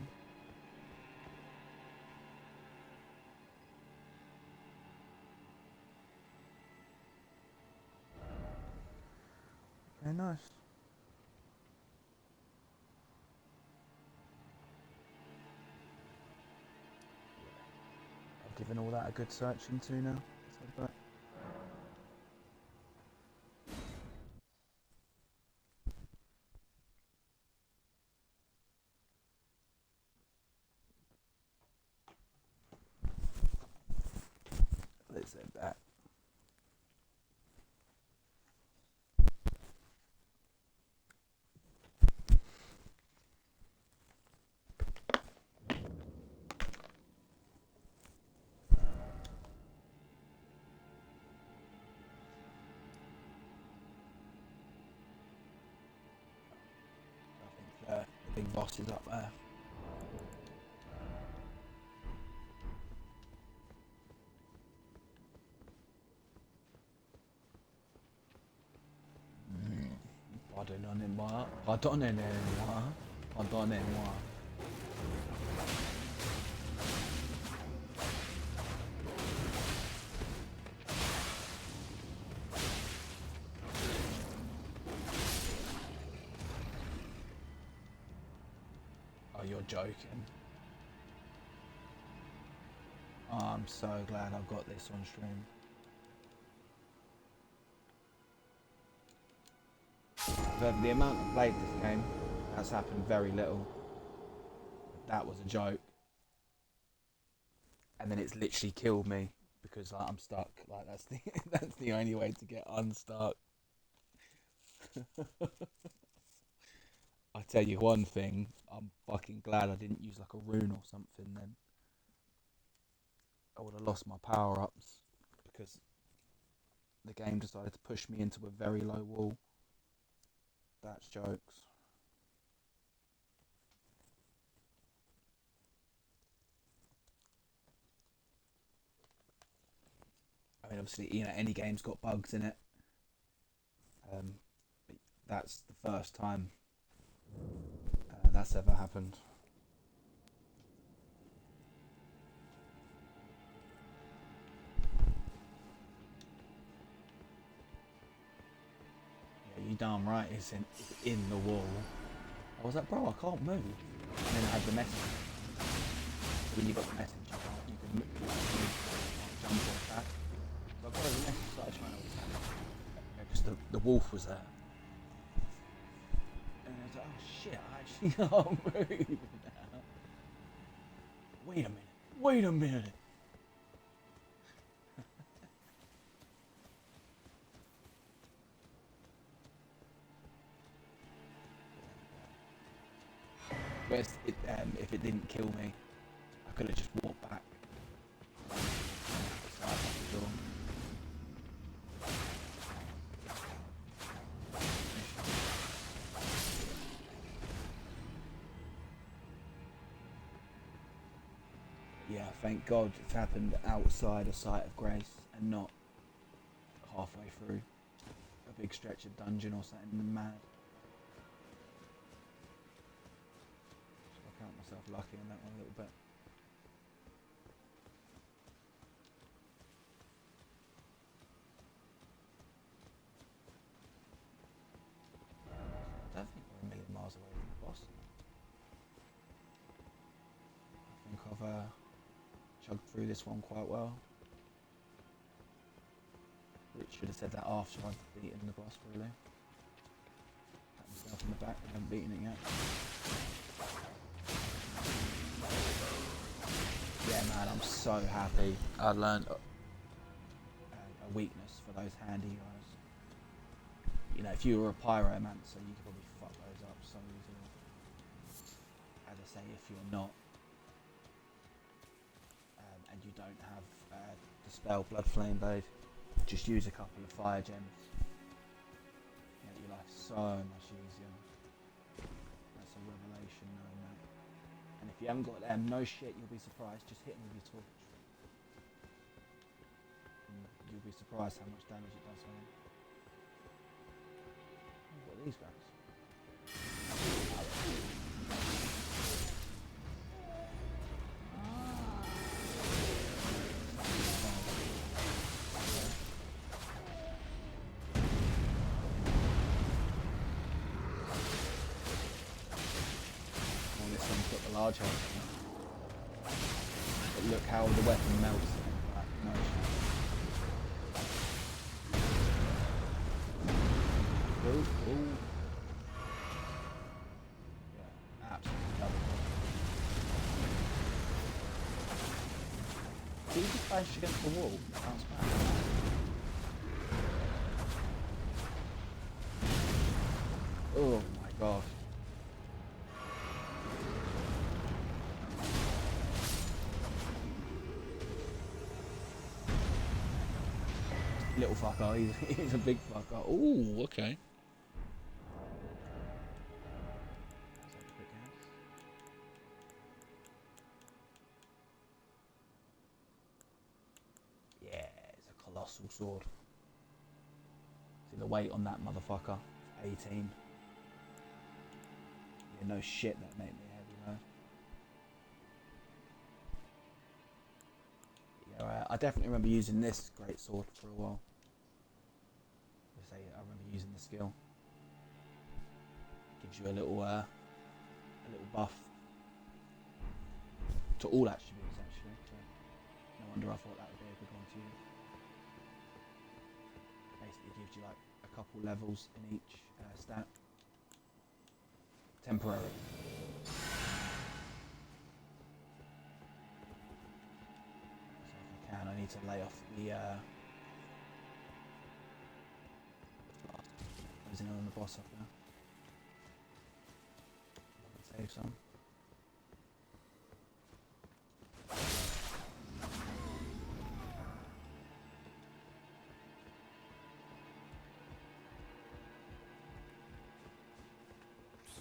Okay, nice. I've given all that a good search into now. Let's head back. Let's head back. I think the big boss is up there. Pardonnez-moi. Pardonnez-moi. Pardonnez-moi. Oh, you're joking. Oh, I'm so glad I've got this on stream. The amount I've played this game has happened very little. That was a joke. And then it's literally killed me because like, I'm stuck. Like that's the only way to get unstuck. I tell you one thing, I'm fucking glad I didn't use like a rune or something then. I would have lost my power ups because the game decided to push me into a very low wall. That's jokes. I mean, obviously, you know, any game's got bugs in it. But that's the first time that's ever happened. Yeah, you darn right it's in the wall. I was like, bro, I can't move. And then I had the message. When you got the message, you can move, jump or sorry, the next started trying to attack me. Because the wolf was there. And I was like, oh shit, I actually can't move now. Wait a minute. Wait a minute. Whereas if it didn't kill me, I could have just walked back. So I fucking door. Yeah, thank God it's happened outside a site of grace and not halfway through a big stretch of dungeon or something mad. So I count myself lucky on that one a little bit. I don't think we're a million miles away from the boss. I think I've chugged through this one quite well. Which should have said that after I've beaten the boss, really. Pat myself in the back, I haven't beaten it yet. Yeah man, I'm so happy I learned a weakness for those handy guys. You know, if you were a pyromancer, you could probably fuck those up so easily. As I say, if you're not, and you don't have Dispel Blood Flame Blade, just use a couple of fire gems. Make your life so much easier. That's a revelation knowing that. And if you haven't got them, no shit, you'll be surprised. Just hit them with your torch. And you'll be surprised how much damage it does for them. What are these guys? Large health. But look how the weapon melts in that motion. Ooh, ooh. Yeah, absolutely double. Did he just bash against the wall? Bounce back. Oh my gosh. Little fucker, he's a big fucker. Ooh, okay. Yeah, it's a colossal sword. See the weight on that motherfucker? 18. Yeah, no shit, that made me heavy though. Yeah, I definitely remember using this great sword for a while. I remember using the skill. Gives you a little buff to all attributes actually. So no wonder I thought that would be a good one to use. Basically gives you like a couple levels in each stat. Temporary. So if I can, I need to lay off the closing in on the boss up now. Save some.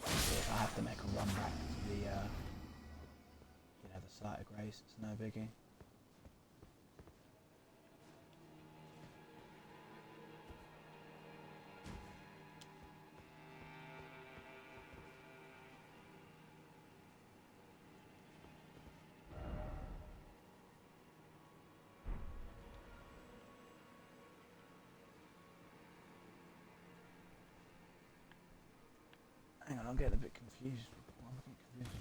If I have to make a run back to the the site of grace, it's no biggie. Hang on, I'm getting a bit confused. I'm a bit confused.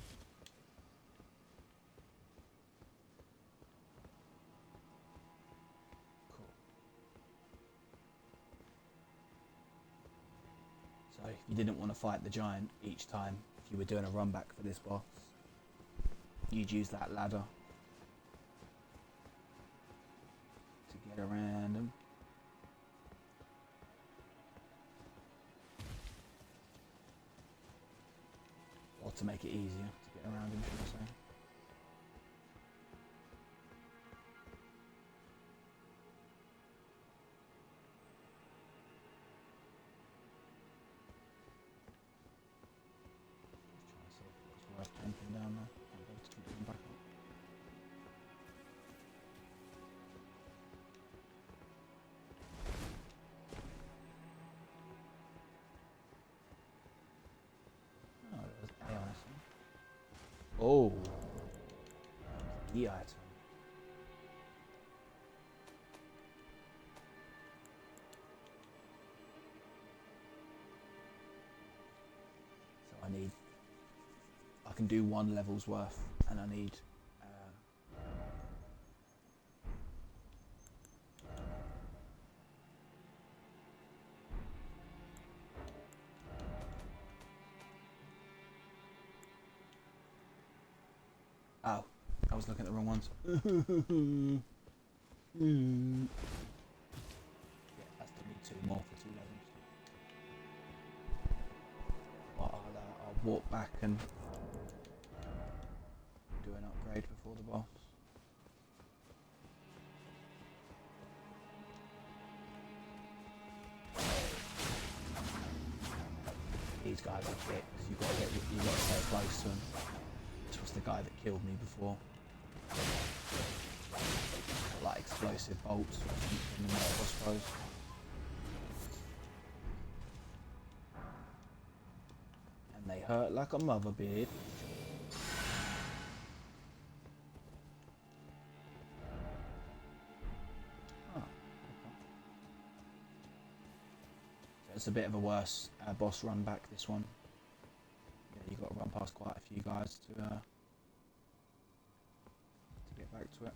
Cool. So if you didn't want to fight the giant each time, if you were doing a run back for this boss, you'd use that ladder to get around him. Or to make it easier to get around him, should I say. Jumping down there. I'll be able to keep them back up. Oh, there's an AI item. Oh, the item. So I can do 1 level's worth, and I need oh, I was looking at the wrong ones. Yeah, that's to need 2 more for 2 levels. But I'll walk back and do an upgrade before the boss. These guys are dicks. You got to stay close to them. This was the guy that killed me before. Like explosive bolts or something in the metal, I suppose. And they hurt like a mother beard. It's a bit of a worse boss run back, this one. Yeah, you've got to run past quite a few guys to get back to it.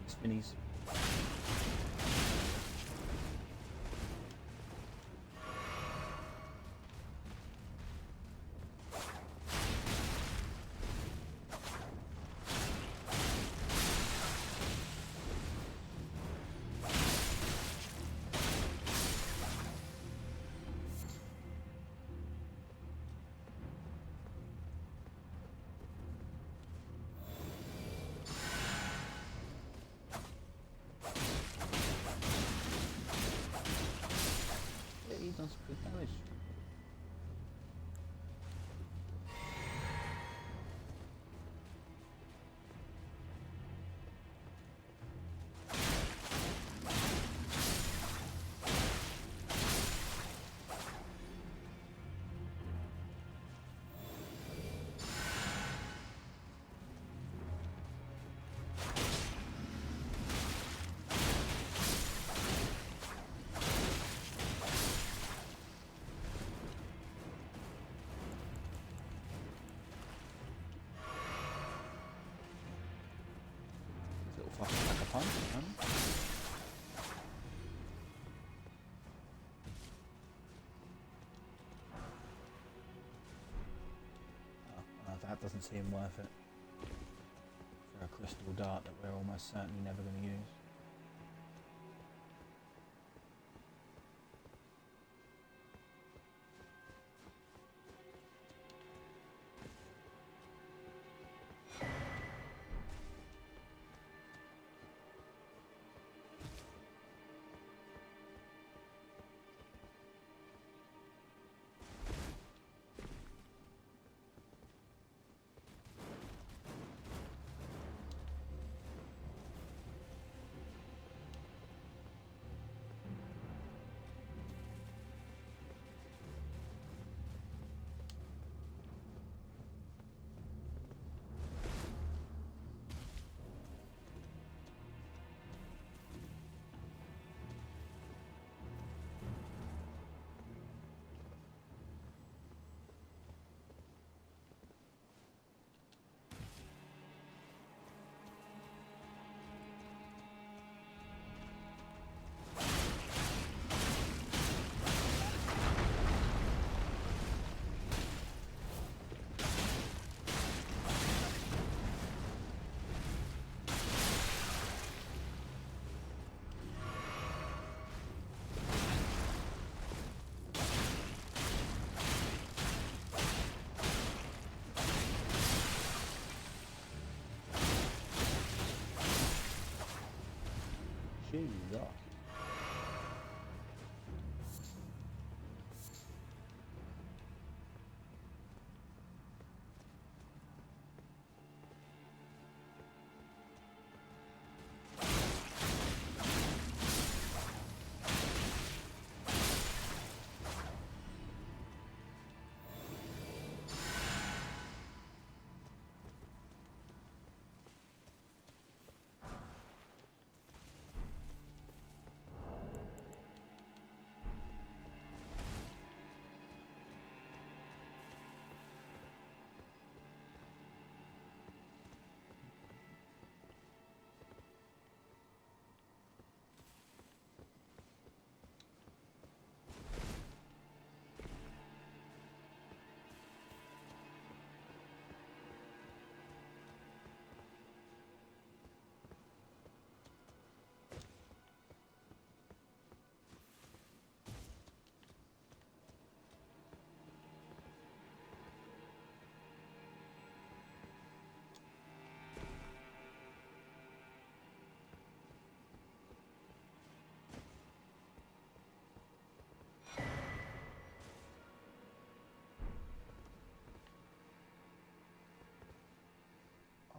Spinnies. He's done some good damage. Fucking like a punch, man. Oh, that doesn't seem worth it for a crystal dart that we're almost certainly never going to use. Jesus.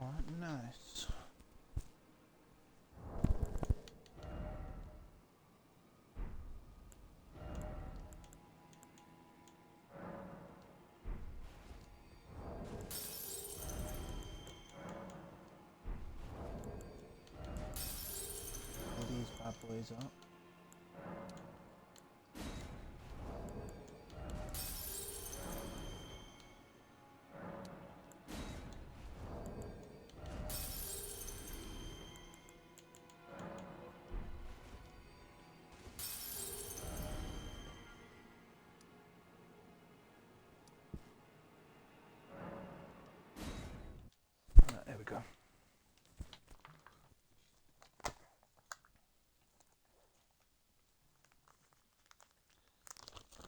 Alright, nice. All these bad boys up. Right, there we go.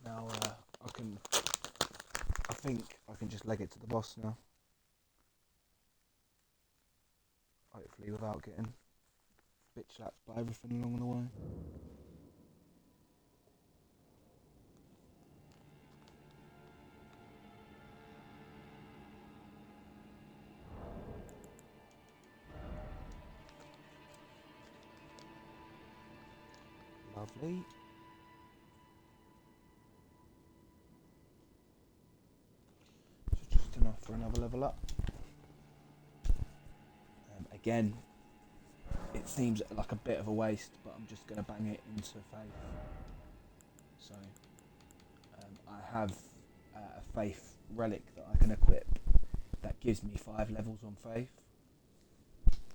Now I think I can just leg it to the boss now. Hopefully without getting bitch slapped by everything along the way. Lovely. So just enough for another level up. Again, it seems like a bit of a waste, but I'm just going to bang it into faith. So I have a faith relic that I can equip that gives me 5 levels on faith.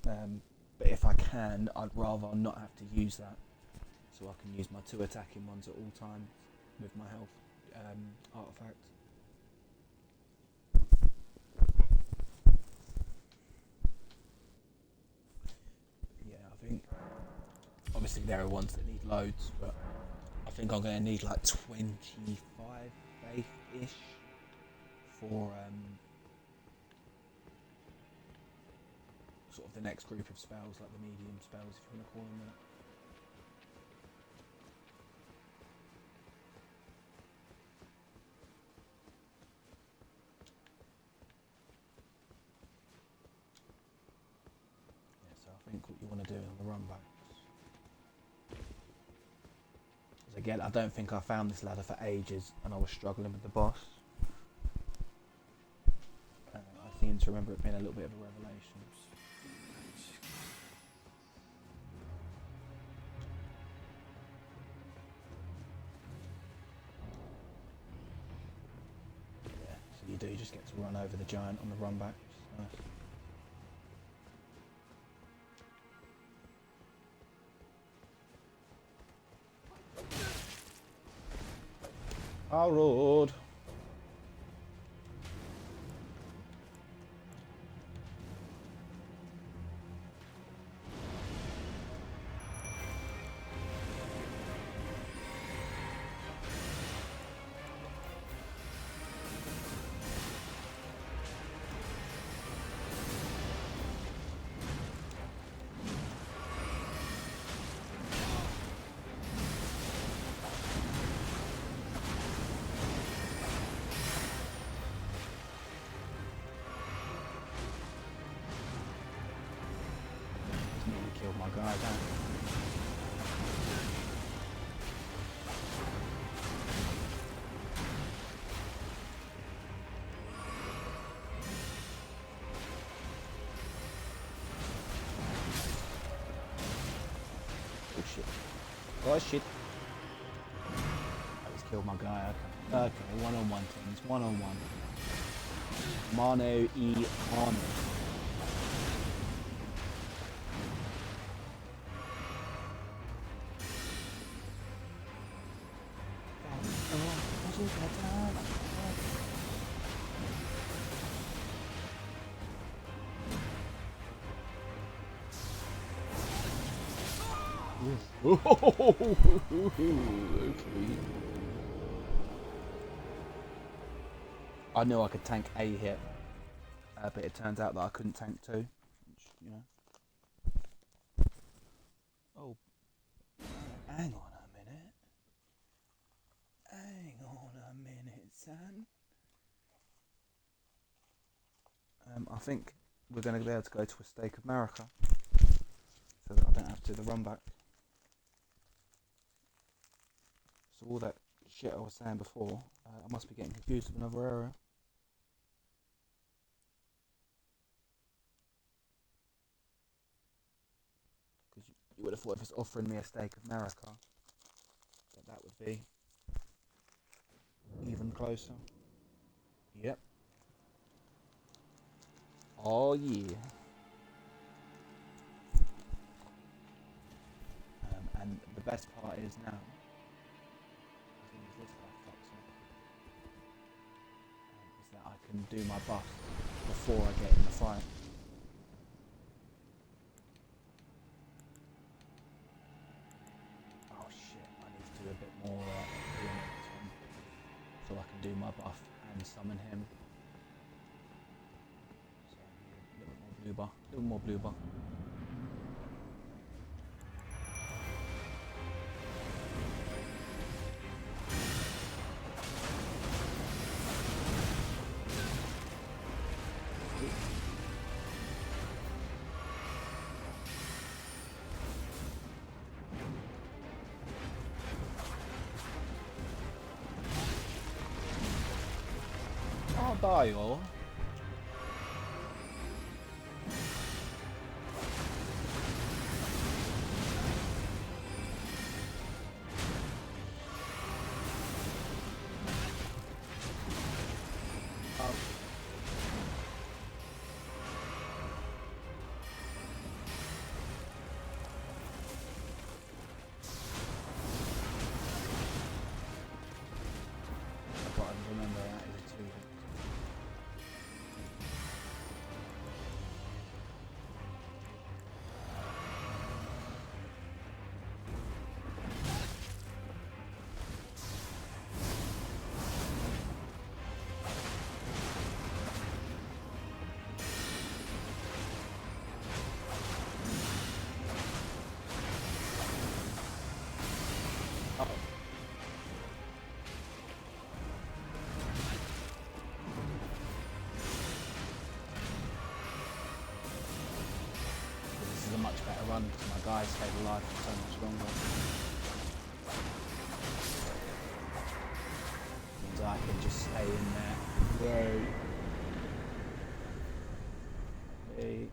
But if I can, I'd rather not have to use that, so I can use my 2 attacking ones at all times with my health artifact. Yeah, I think obviously there are ones that need loads, but I think I'm going to need like 25 faith-ish for sort of the next group of spells, like the medium spells, if you want to call them that. Yeah, so I think what you want to do on the run backs. Again, I don't think I found this ladder for ages, and I was struggling with the boss. I seem to remember it being a little bit of a revelation. Yeah, so you do just get to run over the giant on the run back. Nice. Our road. killed my guy down. Oh shit. Oh shit. I just killed my guy. Okay. Okay, one-on-one teams. One-on-one. Mono e mono. Okay. I knew I could tank a hit, but it turns out that I couldn't tank two. Which, you know. Oh, hang on a minute. Hang on a minute, son. I think we're going to be able to go to a Steak of America, so that I don't have to do the run back. So all that shit I was saying before, I must be getting confused with another area. Because you would have thought if it's offering me a Steak of America, that would be even closer. Yep. Oh yeah. And the best part is now, as long as this guy fucks up, is that I can do my buff before I get in the fight. Oh shit, I need to do a bit more healing this one, so I can do my buff and summon him. So I need a little more blue bar, a little more blue bar. I'll die all. Remember that is a 2 hit. This is a much better run because my guys stayed alive for so much longer. Means I can just stay in there. Whoa. Hey.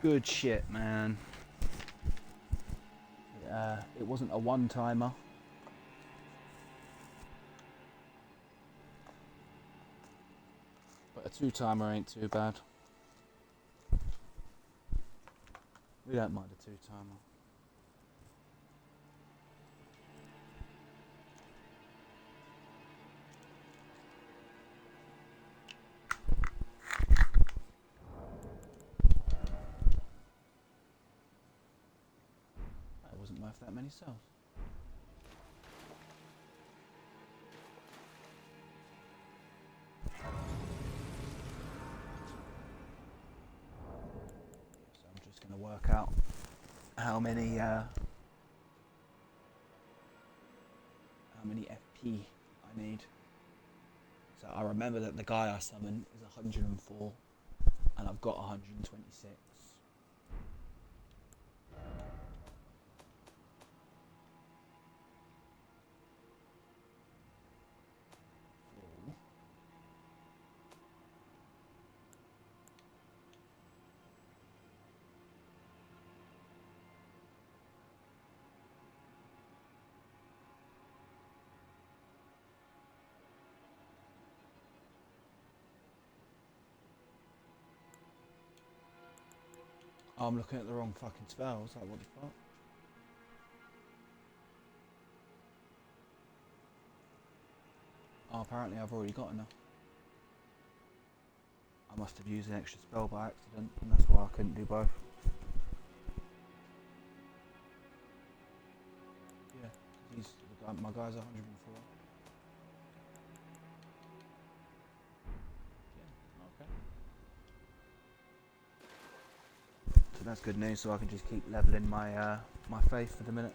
Good shit, man. It wasn't a one-timer. But a 2-timer ain't too bad. We don't mind a 2-timer. That wasn't worth that many cells. So I'm just going to work out how many FP I need. So I remember that the guy I summoned is 104, and I've got 126. Oh, I'm looking at the wrong fucking spells. Like, what the fuck? Oh, apparently I've already got enough. I must have used an extra spell by accident, and that's why I couldn't do both. Yeah, my guy's 104. Yeah, okay. So that's good news. So I can just keep leveling my my faith for the minute.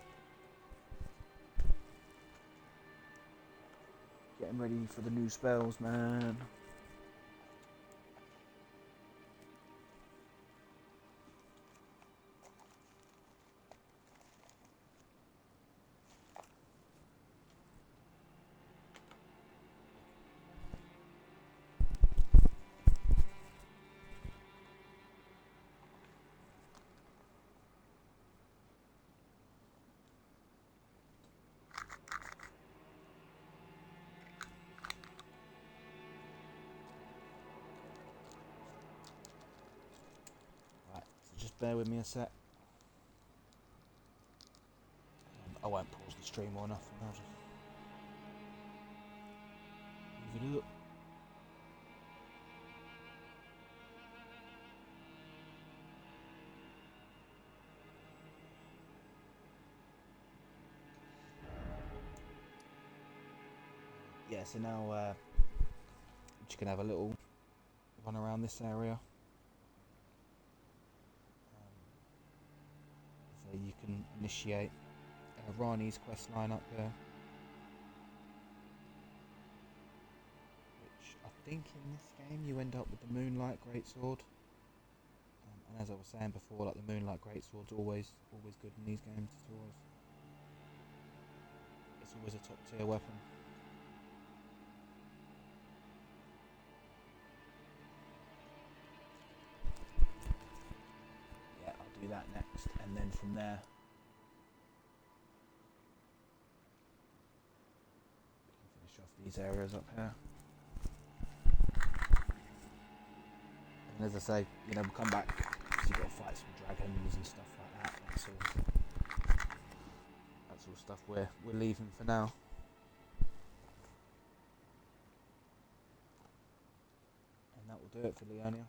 Getting ready for the new spells, man. Right, so just bear with me a sec. I won't pause the stream or nothing. I'll just leave it up. Yeah, so now I'm just gonna have a little run around this area. So you can initiate Rani's quest line up there, which I think in this game you end up with the Moonlight Greatsword. And as I was saying before, like the Moonlight Greatsword's always good in these games. It's always a top tier weapon. Yeah, I'll do that next, and then from there we can finish off these areas up here. And as I say, we'll come back because you've got to fight some dragons and stuff like that. That's all stuff we're leaving for now. And that will do it for Leonia.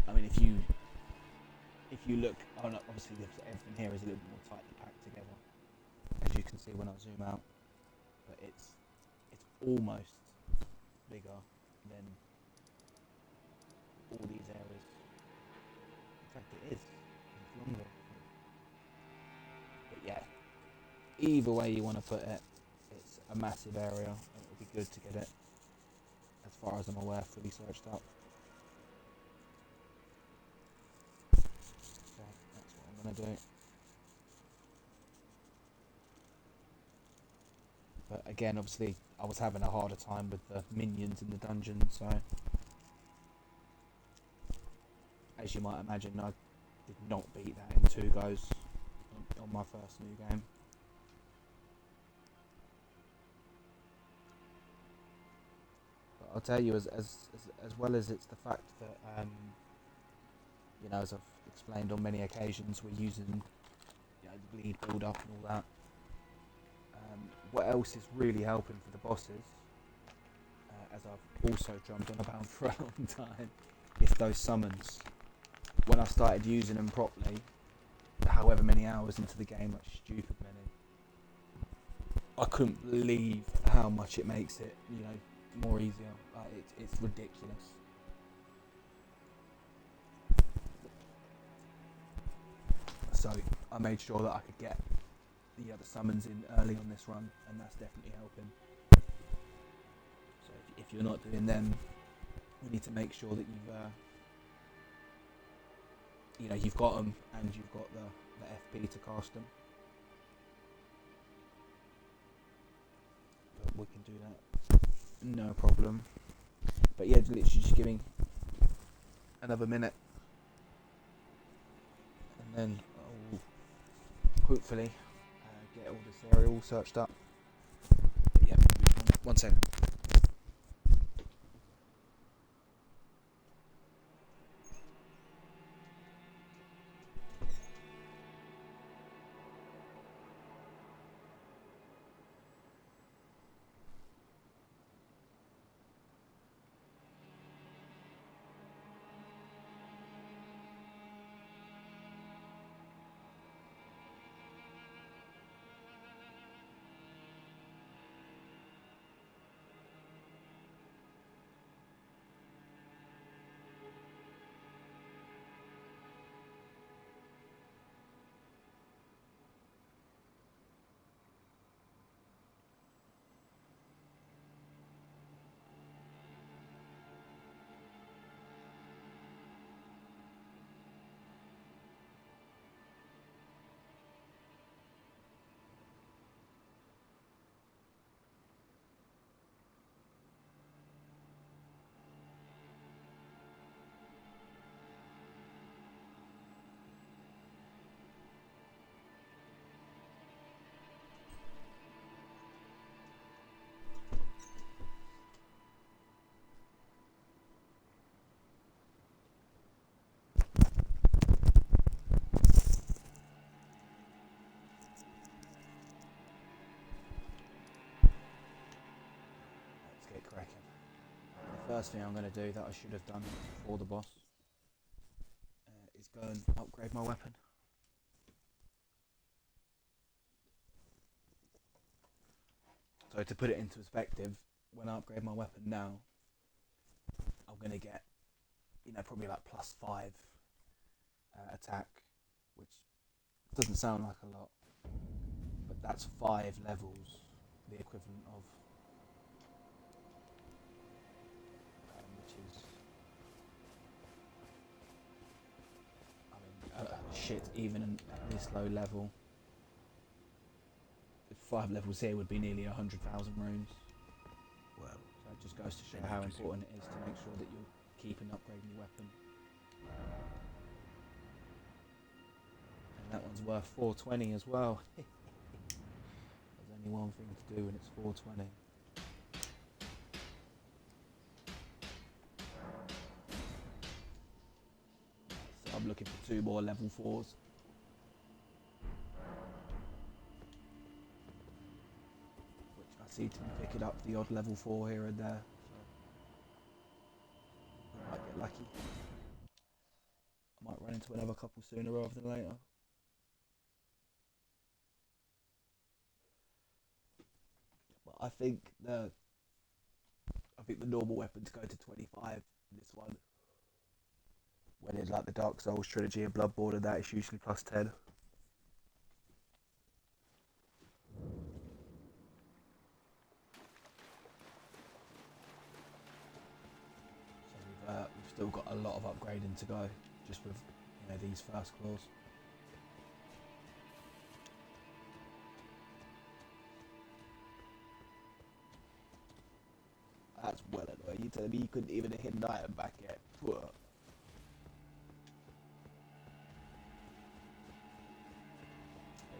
I mean, if you look, obviously everything here is a little bit more tightly packed together, as you can see when I zoom out. But it's almost bigger than all these areas. In fact, it is. It's longer. But yeah, either way you want to put it, it's a massive area, and it'll be good to get it, as far as I'm aware, fully searched up. So that's what I'm going to do. But again, obviously, I was having a harder time with the minions in the dungeon, so as you might imagine, I did not beat that in 2 goes on my first new game. But I'll tell you, as well as it's the fact that, as I've explained on many occasions, we're using the bleed build up and all that. What else is really helping for the bosses, as I've also drummed on about for a long time, is those summons. When I started using them properly, however many hours into the game, like stupid many, I couldn't believe how much it makes it, more easier. It's ridiculous. So I made sure that I could get the summons in early on this run, and that's definitely helping. if you're not doing them, you need to make sure that you've got them and you've got the FP to cast them. But we can do that, no problem. But yeah, literally just giving another minute, and then I'll hopefully get all this area all searched up. But yeah, one second. Let's get cracking. The first thing I'm going to do that I should have done before the boss is go and upgrade my weapon. So to put it into perspective, when I upgrade my weapon now, I'm going to get, probably like +5 attack, which doesn't sound like a lot, but that's 5 levels, the equivalent of, which is, shit, even at this low level. 5 levels here would be nearly 100,000 runes. Well, so it just goes to show how important it is to make sure that you're keeping upgrading your weapon. And that one's worth 420 as well. There's only one thing to do and it's 420. So I'm looking for 2 more level 4s. Seem to be picking up the odd level 4 here and there, so I might get lucky. I might run into another couple sooner rather than later. But I think the normal weapons go to 25 in this one. When it's like the Dark Souls trilogy and Bloodborne and that, it's usually +10. We've still got a lot of upgrading to go, just with these first claws. That's well annoying. You telling me you couldn't even hit an item back yet? What?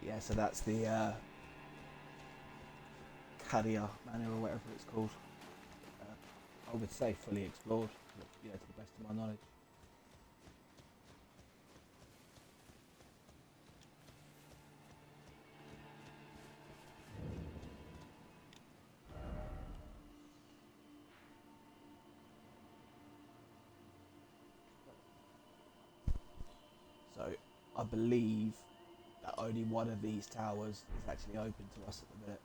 Yeah, so that's the Cadia Manor or whatever it's called. I would say fully explored, to the best of my knowledge. So I believe that only one of these towers is actually open to us at the minute.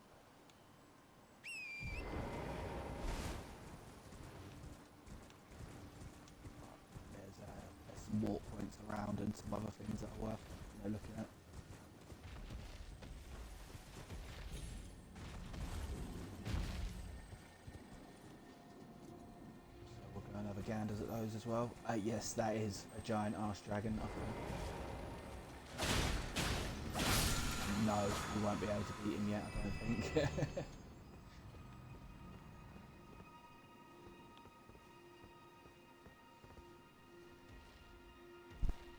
There's some warp points around and some other things that are worth looking at. those as well. Yes, that is a giant arse dragon up there. No, we won't be able to beat him yet, I don't think.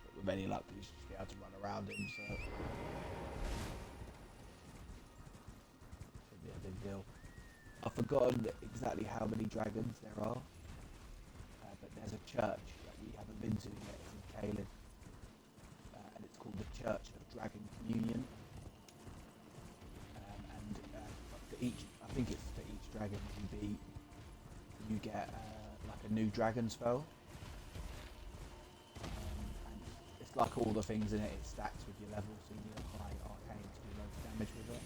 But with any luck, we should just be able to run around him, so should be a big deal. I've forgotten exactly how many dragons there are, but there's a church that we haven't been to yet. It's in Caelid, and it's called the Church of Dragon Communion. And for each, I think it's for each dragon you beat, you get like a new dragon spell. And it's like all the things in it, it stacks with your level, so you need a high arcane to do loads of damage with it.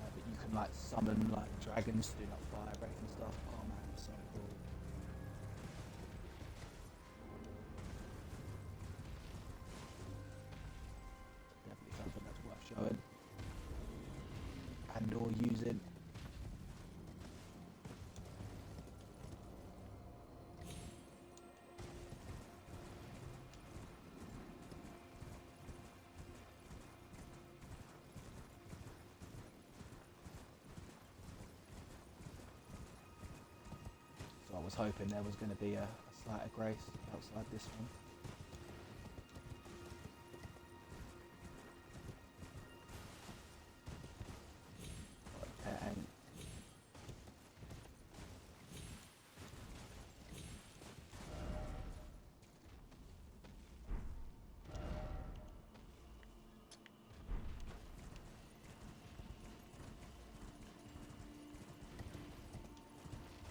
But you can like summon like dragons to do like fire breath and stuff. Oh man, it's so cool. Definitely something that's worth showing and or using. So I was hoping there was going to be a slight of grace outside this one. But there ain't.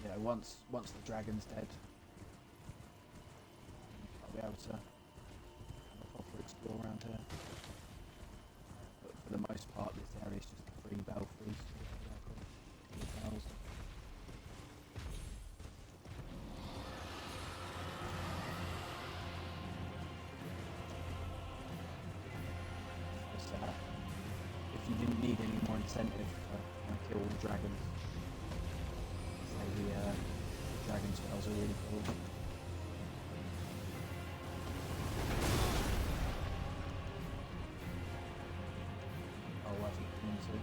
You know, once the dragon's dead, I'll be able to have a proper explore around here. But for the most part, this area is just free belfries. Hotels. So, if you didn't need any more incentive to kill all the dragons, say the dragon spells are really cool. Oh, worth looking into.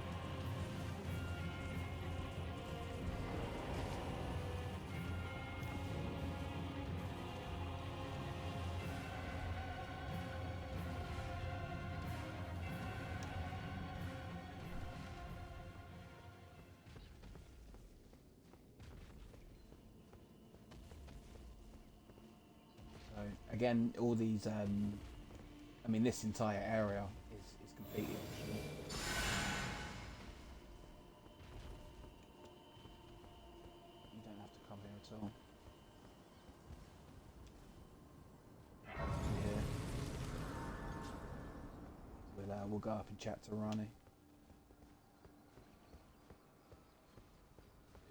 So again, all these, I mean, this entire area is completely optional. You don't have to come here at all. But as we're here, we'll go up and chat to Rani,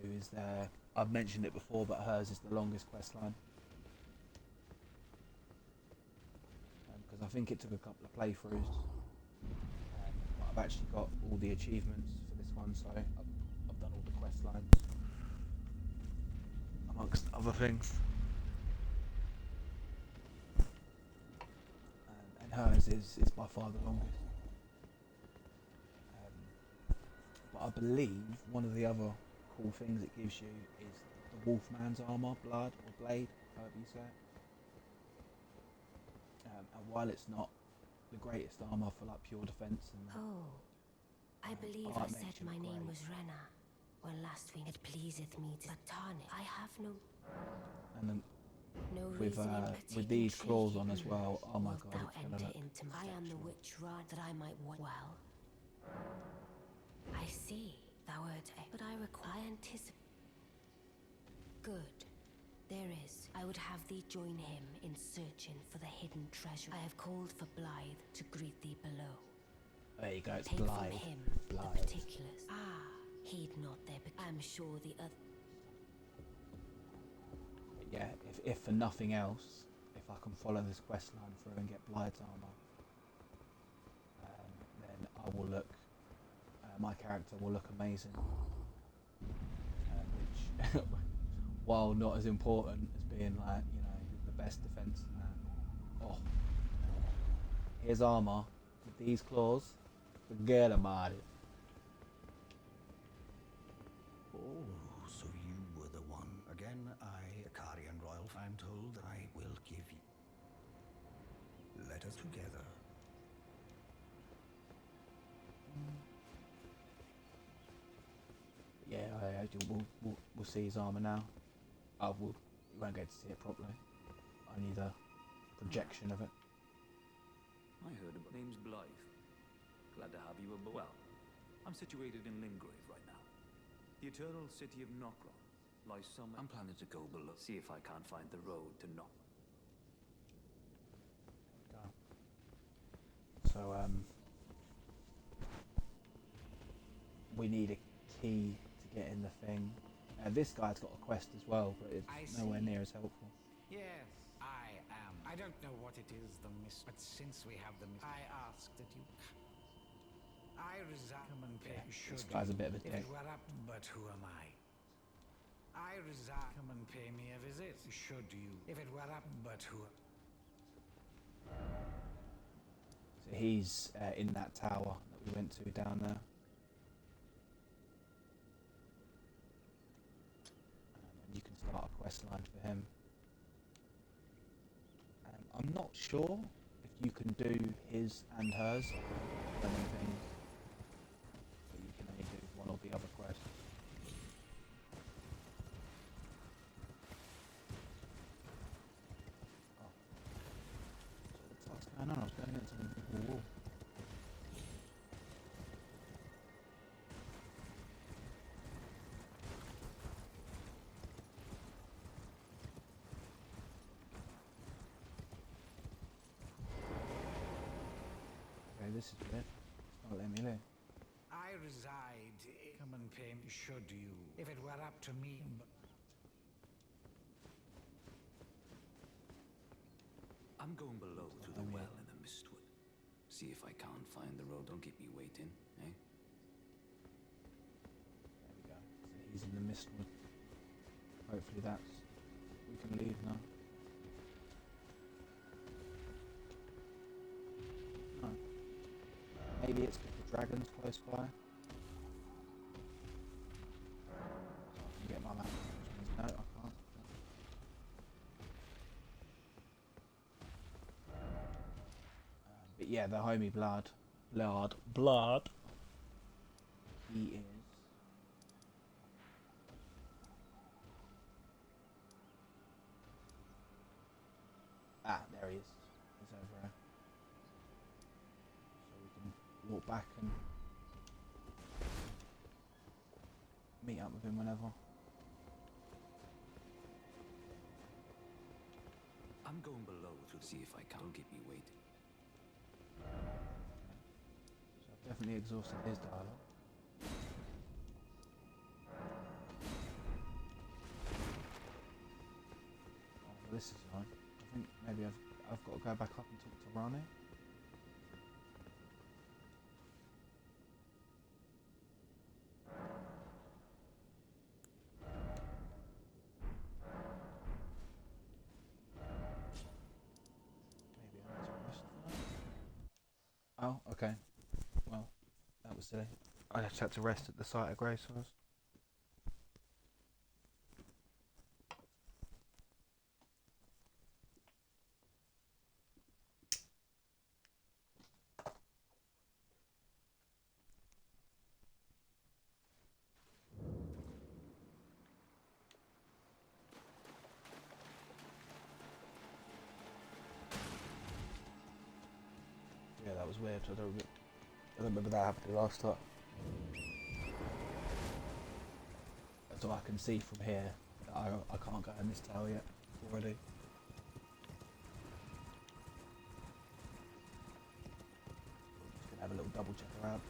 who is there. I've mentioned it before, but hers is the longest quest line. Because I think it took a couple of playthroughs. But I've actually got all the achievements for this one, so I've done all the quest lines, amongst other things. And hers is by far the longest. But I believe one of the other cool things it gives you is the Wolfman's armor, blood, or blade, however you say it. And while it's not the greatest armor for like pure defense and Oh, I believe I said my name was Rena when last we it pleaseth me to tarnish. I have no and no with reason in with these particular. claws on as well. Oh my Wilt god, thou it's gonna enter look into I am the witch rod that I might well. I see thou art but I require anticipate. Good. There is. I would have thee join him in searching for the hidden treasure. I have called for Blythe to greet thee below. There you go, it's Take Blythe. from him Blythe. the particulars. Ah, heed not there, but I'm sure the other. Yeah, if for nothing else, if I can follow this quest line through and get Blythe's armor, then I will look. My character will look amazing. Which, while not as important as being like best defense than that. Oh, here's armor with these claws. Forget about it. Oh, so you were the one. Again, I, Akarian Royal, I'm told I will give you. Let us together. Yeah, we'll see his armor now. Oh, we won't get to see it properly. Only the projection of it. I heard about name's Blythe. Glad to have you aboard. Well, I'm situated in Lingrave right now. The eternal city of Nokron lies somewhere. I'm planning to go below, see if I can't find the road to Nok. So we need a key to get in the thing. This guy's got a quest as well, but it's nowhere near as helpful. Yes, I am. I don't know what it is, but since we have I ask that you. I resign and pay. Yeah, this guy's a bit of a dick. If it were up, but who am I? I resign and pay me a visit. Should you? If it were up, but who? So he's in that tower that we went to down there. And you can start a quest line for him. I'm not sure if you can do his and hers, like running things, but you can only do one or the other quest. Oh. So what's going on? I was going against an invisible wall. Okay, this is weird. It's not letting me live. I reside. Come and pay me. Should you? If it were up to me, but. I'm going below through the well in the Mistwood. See if I can't find the road. Don't keep me waiting, eh? There we go. So he's in the Mistwood. Hopefully that's... we can leave now. No. Maybe it's because the dragon's close by. So I can get my map, which means no, I can't. But yeah, the homie blood. He is... ah, there he is. He's over there. So we can walk back and meet up with him whenever. I'm going below to see if I can. Don't keep me waiting. So I've definitely exhausted his dialogue. Oh, well, this is fine. I think maybe I've got to go back up and talk to Rani. Maybe I need to rest for that. Oh, okay. Well, that was silly. I just had to rest at the site of Grace first. Yeah, that was weird. I don't remember that happening last time. So I can see from here that I can't go in this tower yet already. Just gonna have a little double check around.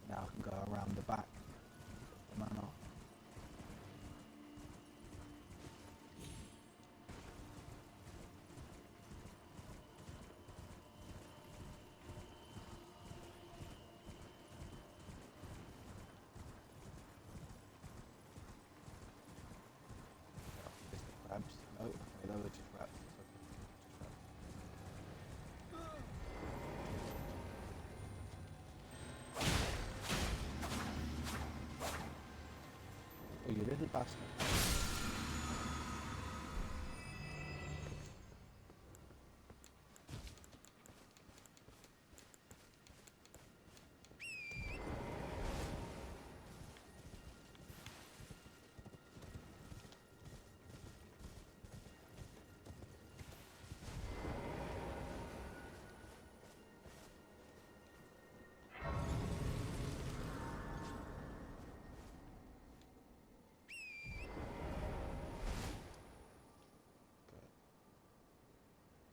Now I can go around the back of the manor. faster.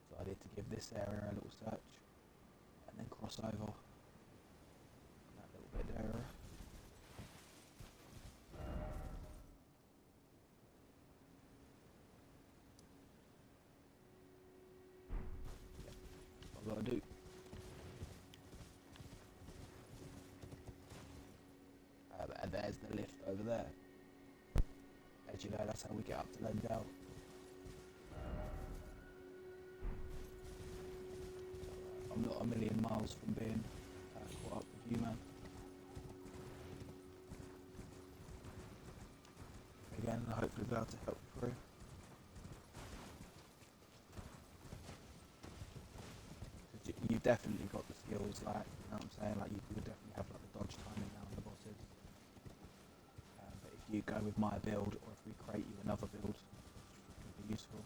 So I need to give this area a little search and then cross over that little bit there. I've got to do. And there's the lift over there. As you know, that's how we get up to Lendell. I'm not a million miles from being caught up with you, man. Again, I hope we'll be able to help you through. You've definitely got the skills, like, you know what I'm saying? Like, you definitely have like the dodge timing now on the bosses. But if you go with my build, or if we create you another build, it would be useful.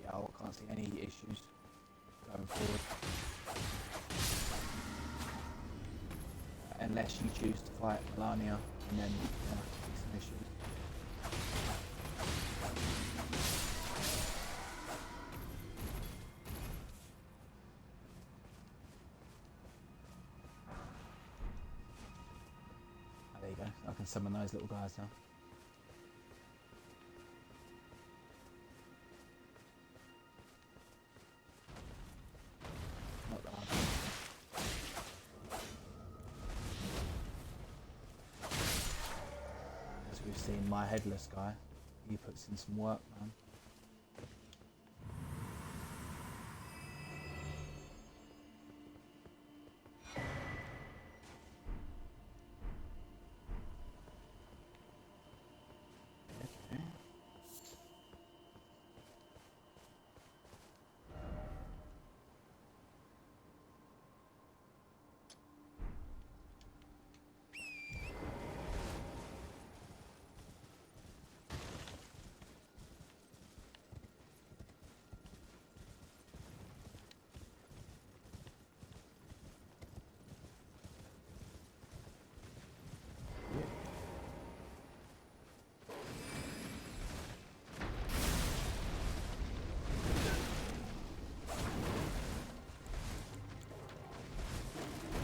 Yeah, I can't see any issues going forward. Unless you choose to fight Melania, and then it's an issue. Oh, there you go. I can summon those little guys now. Not that hard. As we've seen, my headless guy, he puts in some work, man. Okay.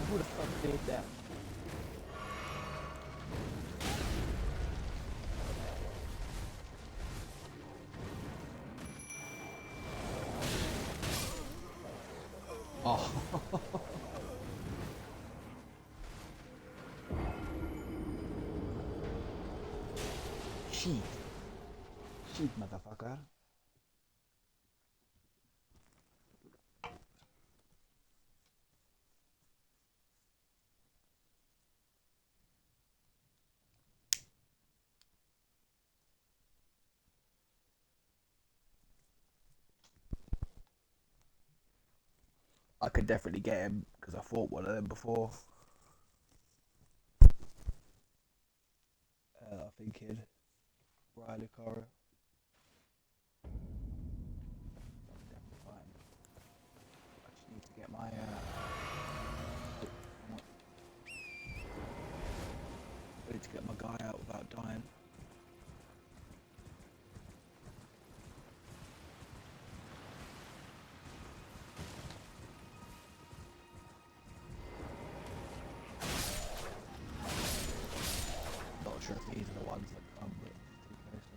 Who the fuck did that? Oh. Sheet. Sheet, motherfucker. I could definitely get him because I fought one of them before. I think he'd Riley Cara. Definitely fight him. I just need to get my I need to get my guy out without dying. Not sure if these are the ones that come with too close.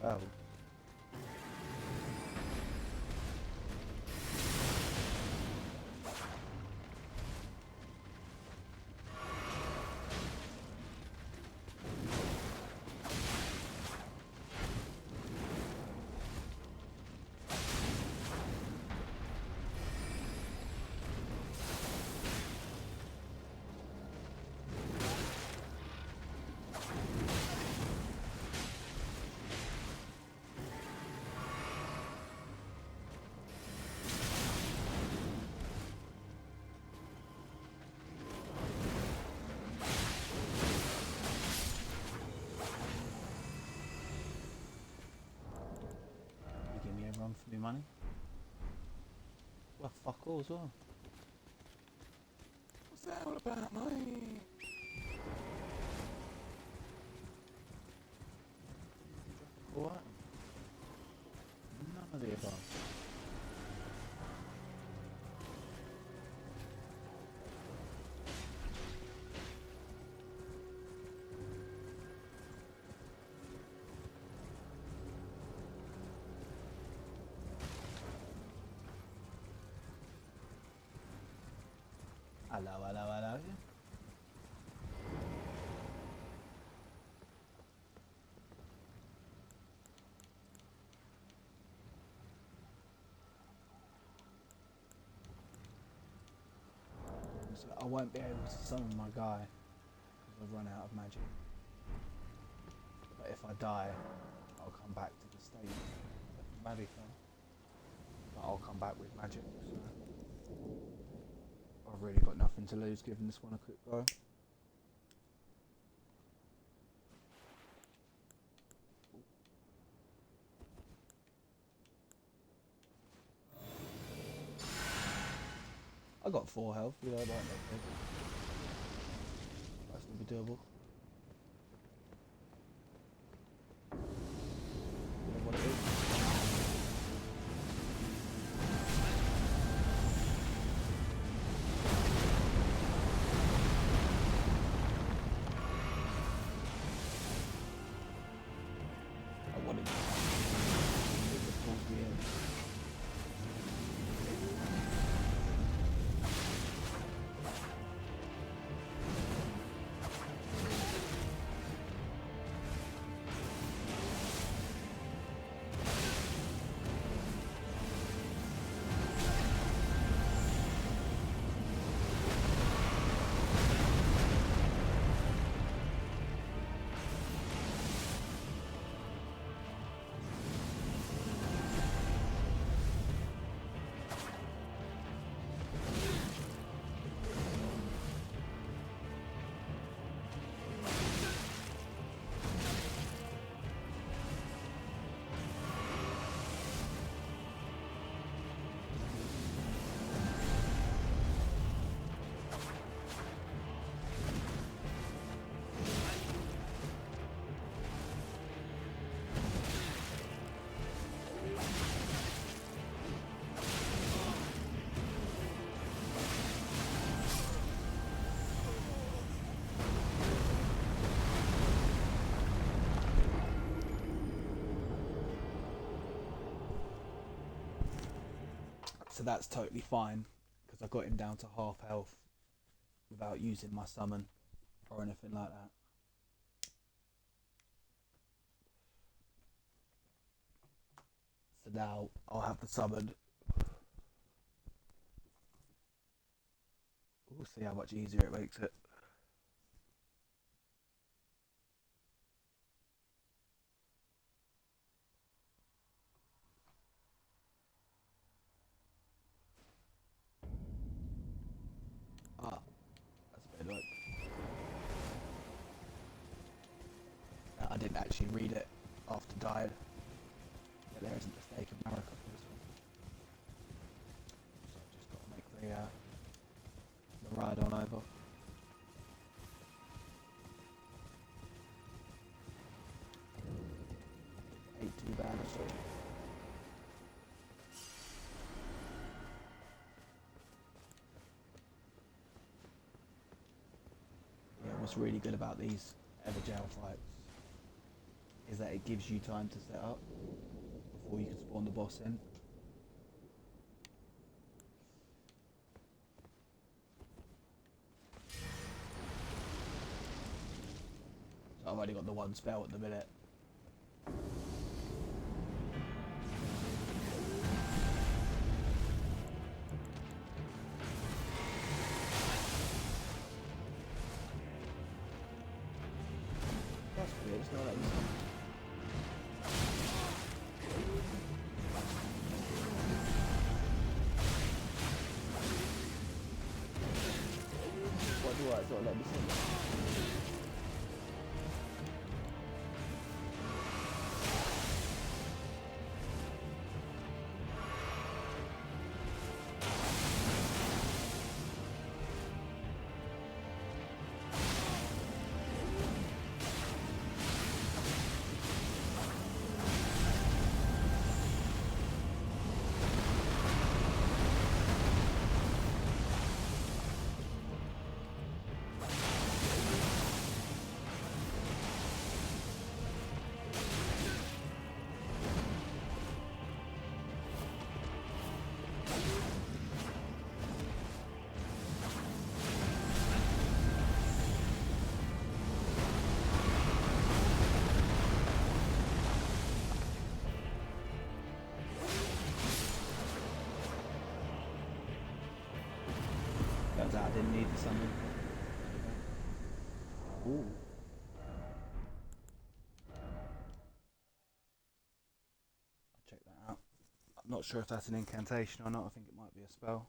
Oh. You give me a run for my money? Well, fuck all as well. What's that all about, mate? What? None of the above. Hello, hello, hello. So I won't be able to summon my guy because I've run out of magic. But if I die, I'll come back to the state of Madison. But I'll come back with magic, so I've really got nothing to lose giving this one a quick go. I got 4 health, you know, that might not be. That's gonna be doable. You know what it is? I wanted to pulls me in. So that's totally fine, because I got him down to half health without using my summon or anything like that. So now I'll have the summon. We'll see how much easier it makes it. Ah, that's a bit annoying. I didn't actually read it after dying. Yeah, there is a mistake of Marika for this one. So I've just got to make the ride on over. Ain't too bad at all. Yeah, what's really good about these Evergel fights is that it gives you time to set up before you can spawn the boss in. So I've only got the one spell at the minute. That's weird, it's not letting me. What do I? It's not letting me see. Turns out I didn't need the summon. Ooh. I'll check that out. I'm not sure if that's an incantation or not. I think it might be a spell.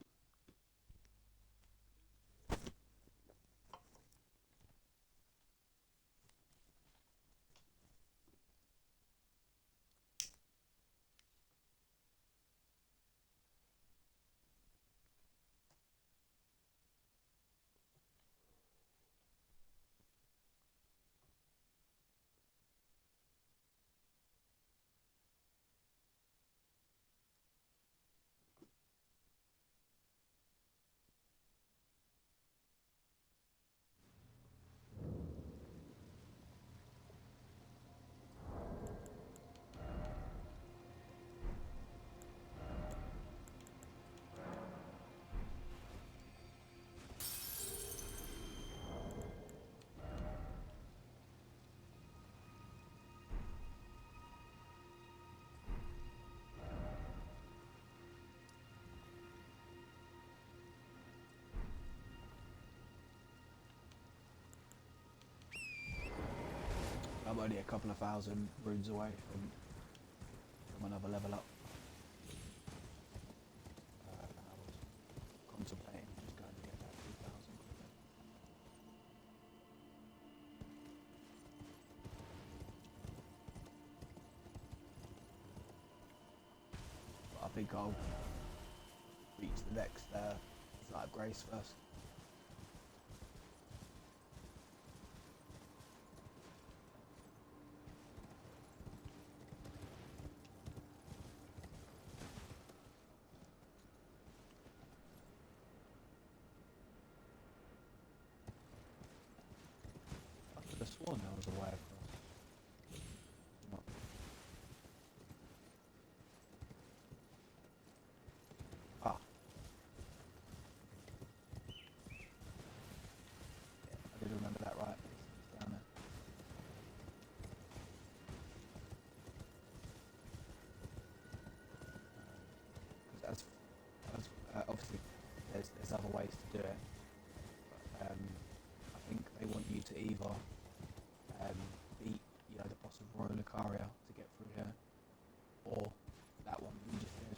I'm only a couple of thousand runes away from another level up. And I was contemplating just going to get that 2,000. But I think I'll reach the next site of grace first. I could have sworn there was a way across. Not. Ah. Yeah, I did remember that right. It's down there. Because obviously there's other ways to do it. But, I think they want you to either beat the boss of Royal Lucaria to get through here, or that one we just did.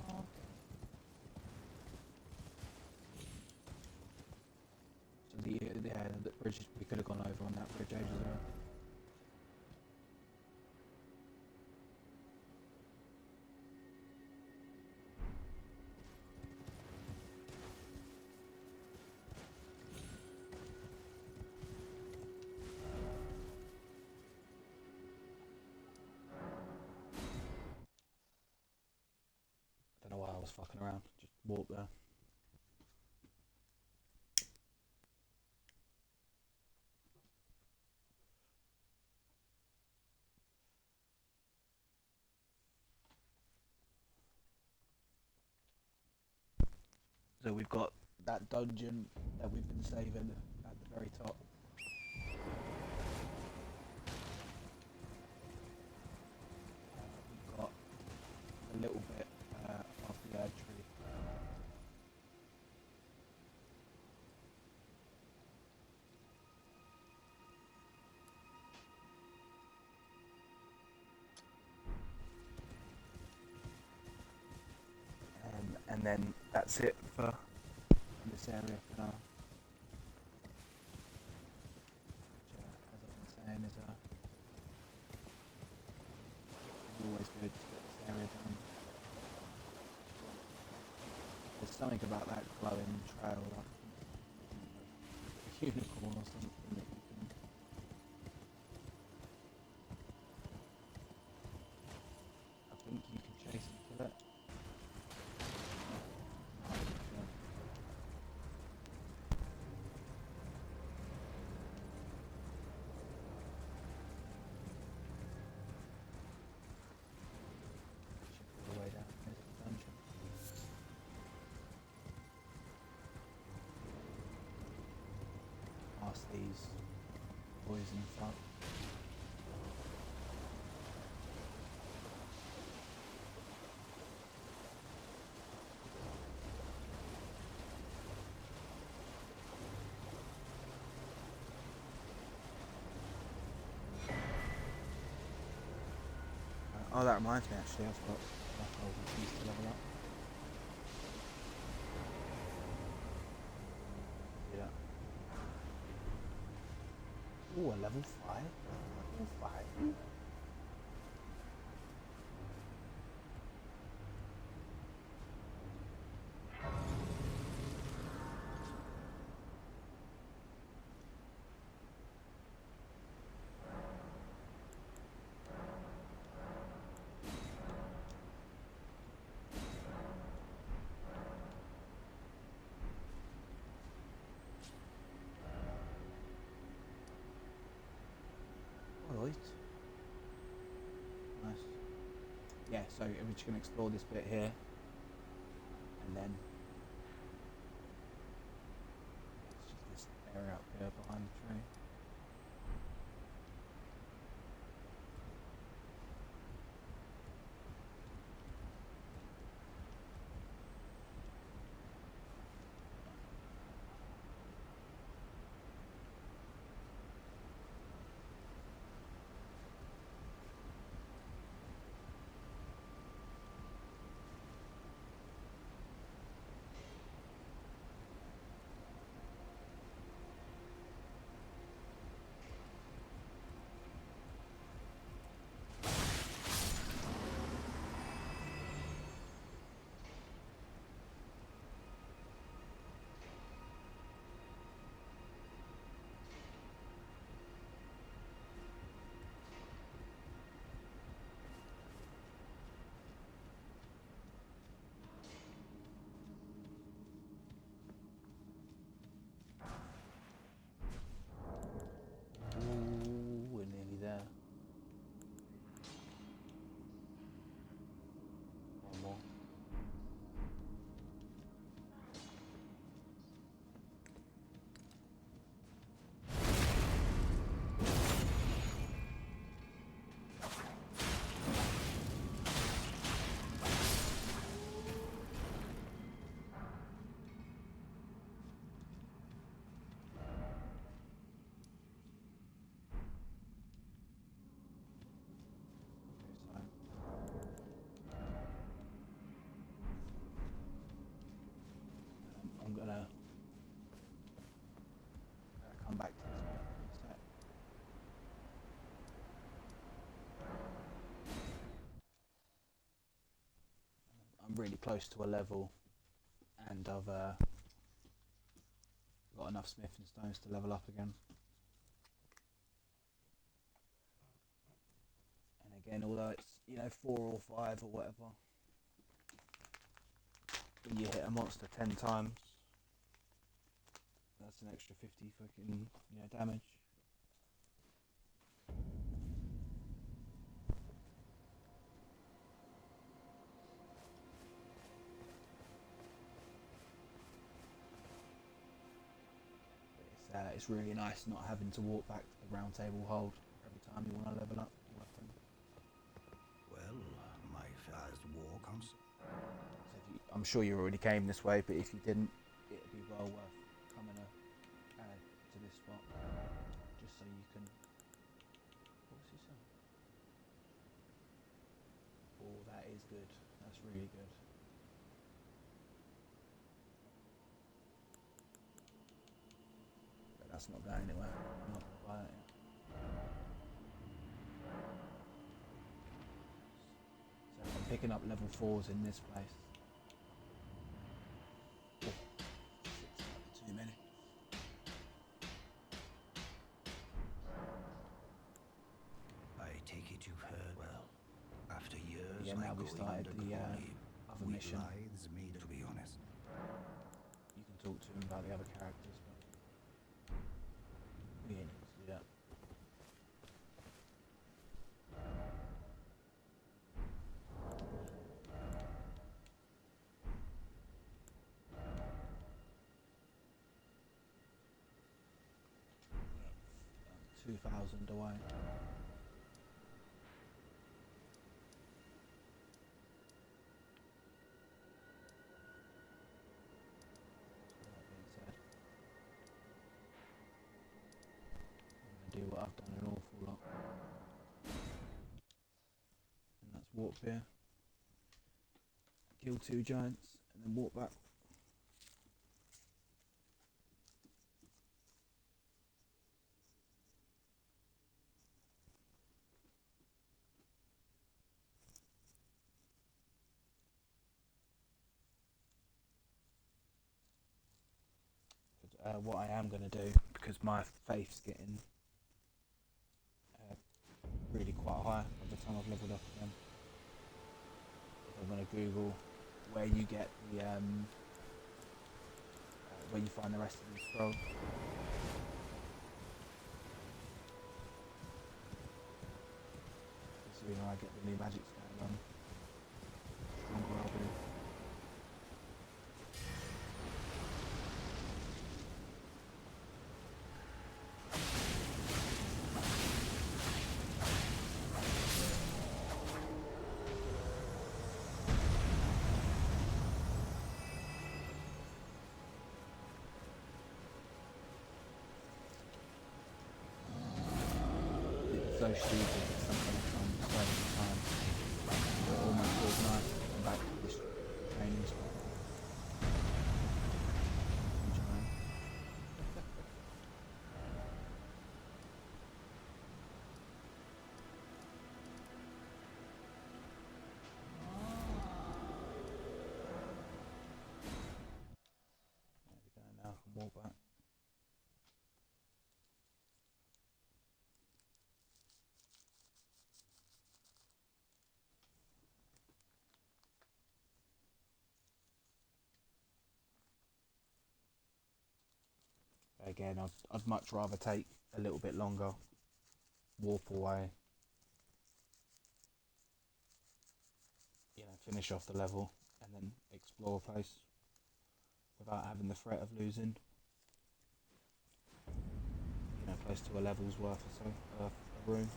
Oh, okay. So the bridge, we could have gone over on that bridge ages ago. Don't know why I was fucking around. Just walk there. So we've got that dungeon that we've been saving at the very top. We've got a little bit of the Erd tree. And then that's it for this area for now. Which, as I've been saying, is always good to get this area done. There's something about that glowing trail, like a unicorn or something that you can. I think you can chase and kill it. Past these boys and stuff. Oh, that reminds me actually, I've got keys to level up. Yeah. Ooh, a level 5? Level 5? Alright. Nice. Yeah, so we're just going to explore this bit here. And then it's just this area up here behind the tree. Ooh, we're nearly there. One more. I'm gonna come back to this bit in a sec. I'm really close to a level, and I've got enough smithing stones to level up again. And again, although it's 4 or 5 or whatever, when you hit a monster 10 times, that's an extra 50 fucking damage. it's really nice not having to walk back to the round table hold every time you want to level up your weapon. Well, my first war comes. So if you, I'm sure you already came this way, but if you didn't, it'd be well worth coming to this spot just so you can. What's he saying? Oh, that is good. That's really good. But that's not going anywhere. I'm not going to buy that yet. So if I'm picking up level 4s in this place. Oh, 6 might be too many. I take it you've heard well. After years, Yeah, now we've started the other mission. Blythe's me, to be honest. You can talk to him about the other characters, but we ain't need to do that. I'm 2,000 away. That being said, I'm going to do what I've done an awful lot. And that's walk here, kill 2 giants, and then walk back. What I am going to do, because my faith's getting really quite high by the time I've leveled up again, I'm going to Google where you get the where you find the rest of the scroll. So when I get the new magic scan done, stronger I'll be. It's so stupid that something I've done so many times. It almost feels nice to come back to this training spot. Enjoying. There we go, now I can walk back. Again, I'd much rather take a little bit longer, warp away, finish off the level, and then explore a place without having the threat of losing, close to a level's worth or so of runes.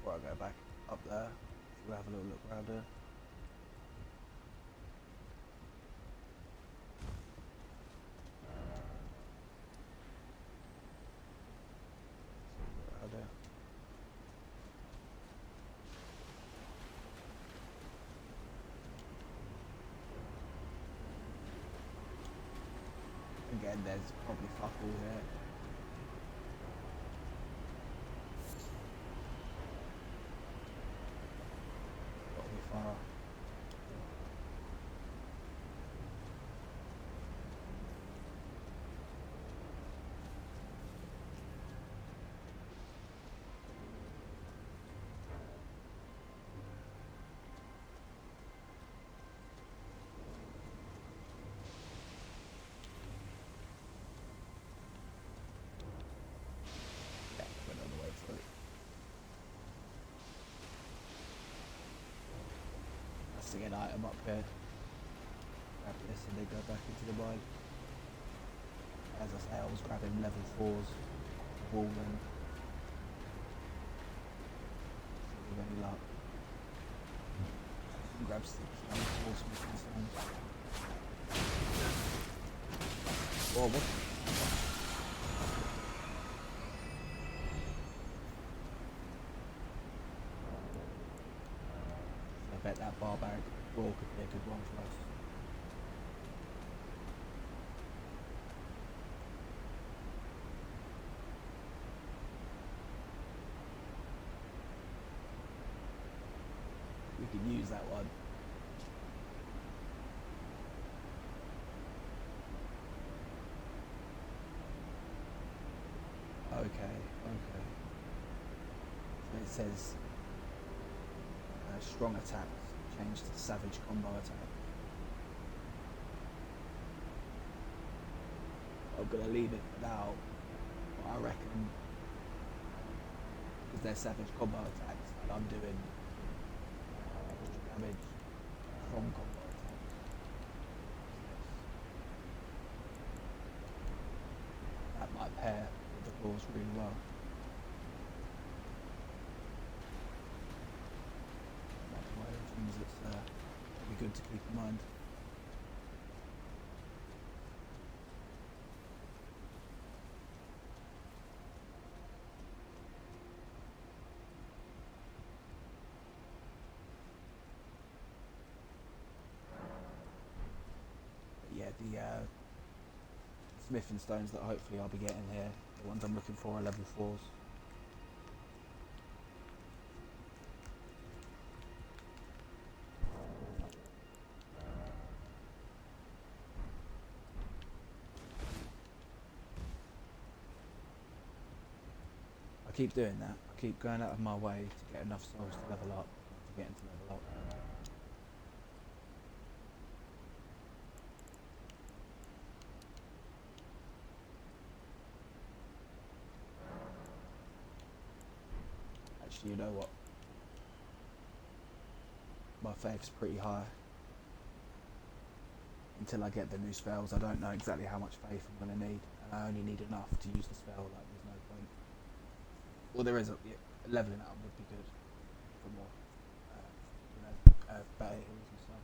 Before I go back up there, we'll have a little look around here. Around here. Again, there's probably fuck all here. Gotta be far. to get an item up here. Grab this and then go back into the mine. As I say, I was grabbing level 4s, wall and with any luck. Grab 6 level 4 smithing stones. Whoa, what? I bet that barbaric brawl could be a good one for us. We could use that one. Okay. So it says strong attacks change to savage combo attack. I'm gonna leave it for now, but I reckon because they're savage combo attacks and I'm doing damage from combo attacks. That might pair with the claws really well. That's one of the things that's pretty good to keep in mind. Yeah, the smithing stones that hopefully I'll be getting here, the ones I'm looking for are level 4s. I keep doing that. I keep going out of my way to get enough souls to level up, to get into level up. Actually, you know what? My faith's pretty high. Until I get the new spells, I don't know exactly how much faith I'm going to need, and I only need enough to use the spell, like there's no point. Well, there is leveling up would be good for more, better heals and stuff.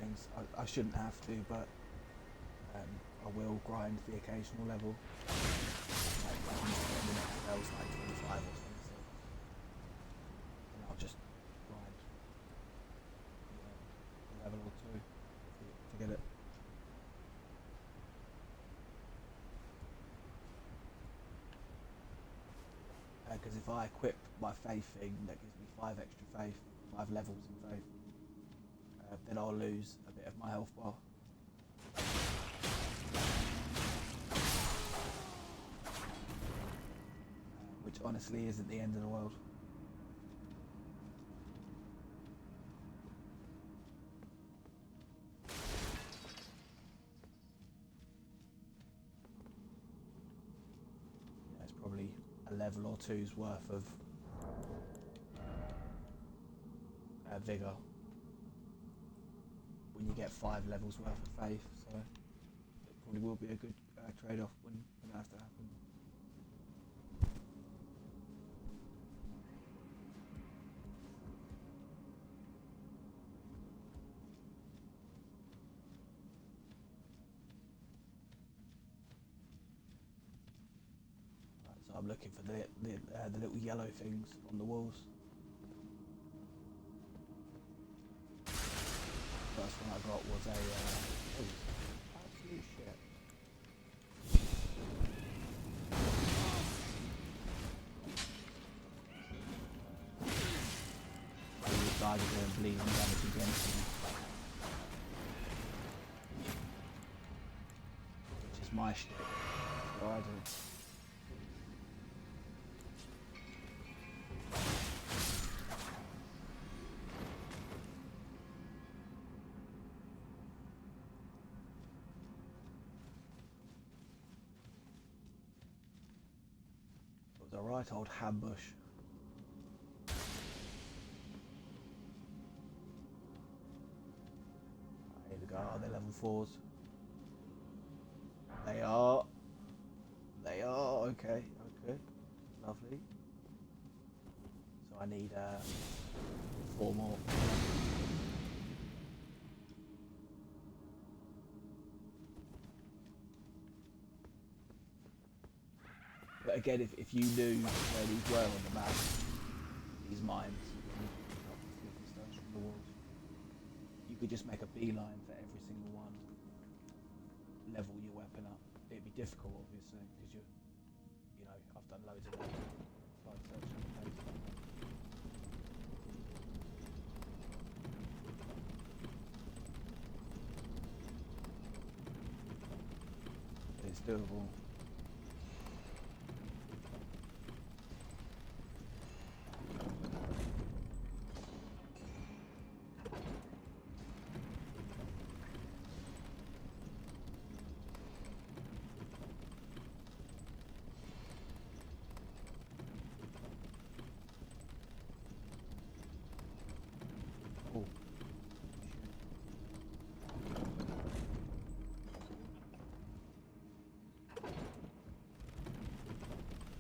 Things I shouldn't have to, but I will grind the occasional level. Like the next spell's like 25 or 26, and I'll just grind a level or two to get it. Because if I equip my faith thing, that gives me 5 extra faith, 5 levels in faith. Then I'll lose a bit of my health bar. Which honestly isn't the end of the world. It's probably a level or two's worth of vigour. When you get 5 levels worth of faith, so it probably will be a good trade-off when that has to happen. Right, so I'm looking for the little yellow things on the walls. First one I got was a absolute shit. These guys are doing bleeding damage against me. my shtick. That's what I do. It was a right old hambush. Here we go. Are they level 4s? They are. They are. Okay. Okay. Lovely. So I need 4 more. But again, if you knew where these were on the map, these mines, stones from the walls, you could just make a beeline for every single one. Level your weapon up. It'd be difficult, obviously, because you know, I've done loads of that. Like searching the place. It's doable. Oh.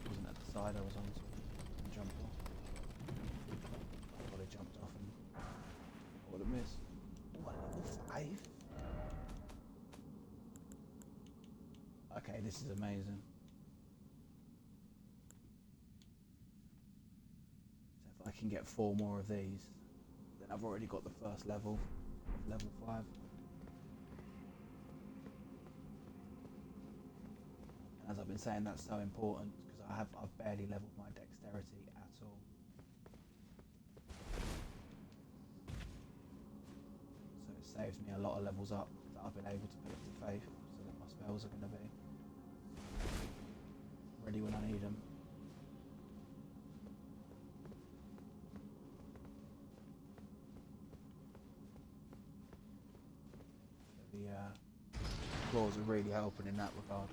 Wasn't at the side I was on, so I jumped off. I would have jumped off and I would have missed. Oh, level 5? Okay, this is amazing. So if I can get 4 more of these, then I've already got the first level, level 5. And as I've been saying, that's so important because I've barely leveled my dexterity at all. So it saves me a lot of levels up that I've been able to put to faith, so that my spells are going to be ready when I need them. The claws are really helping in that regard.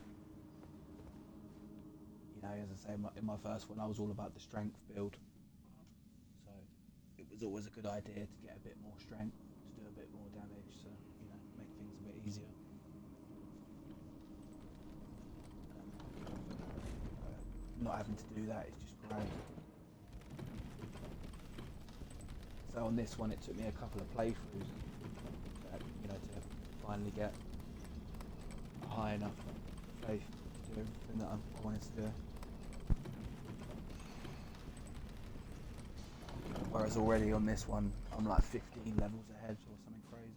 You know, as I say, in my first one, I was all about the strength build. So it was always a good idea to get a bit more strength, to do a bit more damage, to, you know, make things a bit easier. Not having to do that is just great. So on this one, it took me a couple of playthroughs, you know, to finally get a high enough faith to do everything that I wanted to do. Whereas already on this one, I'm like 15 levels ahead or something crazy.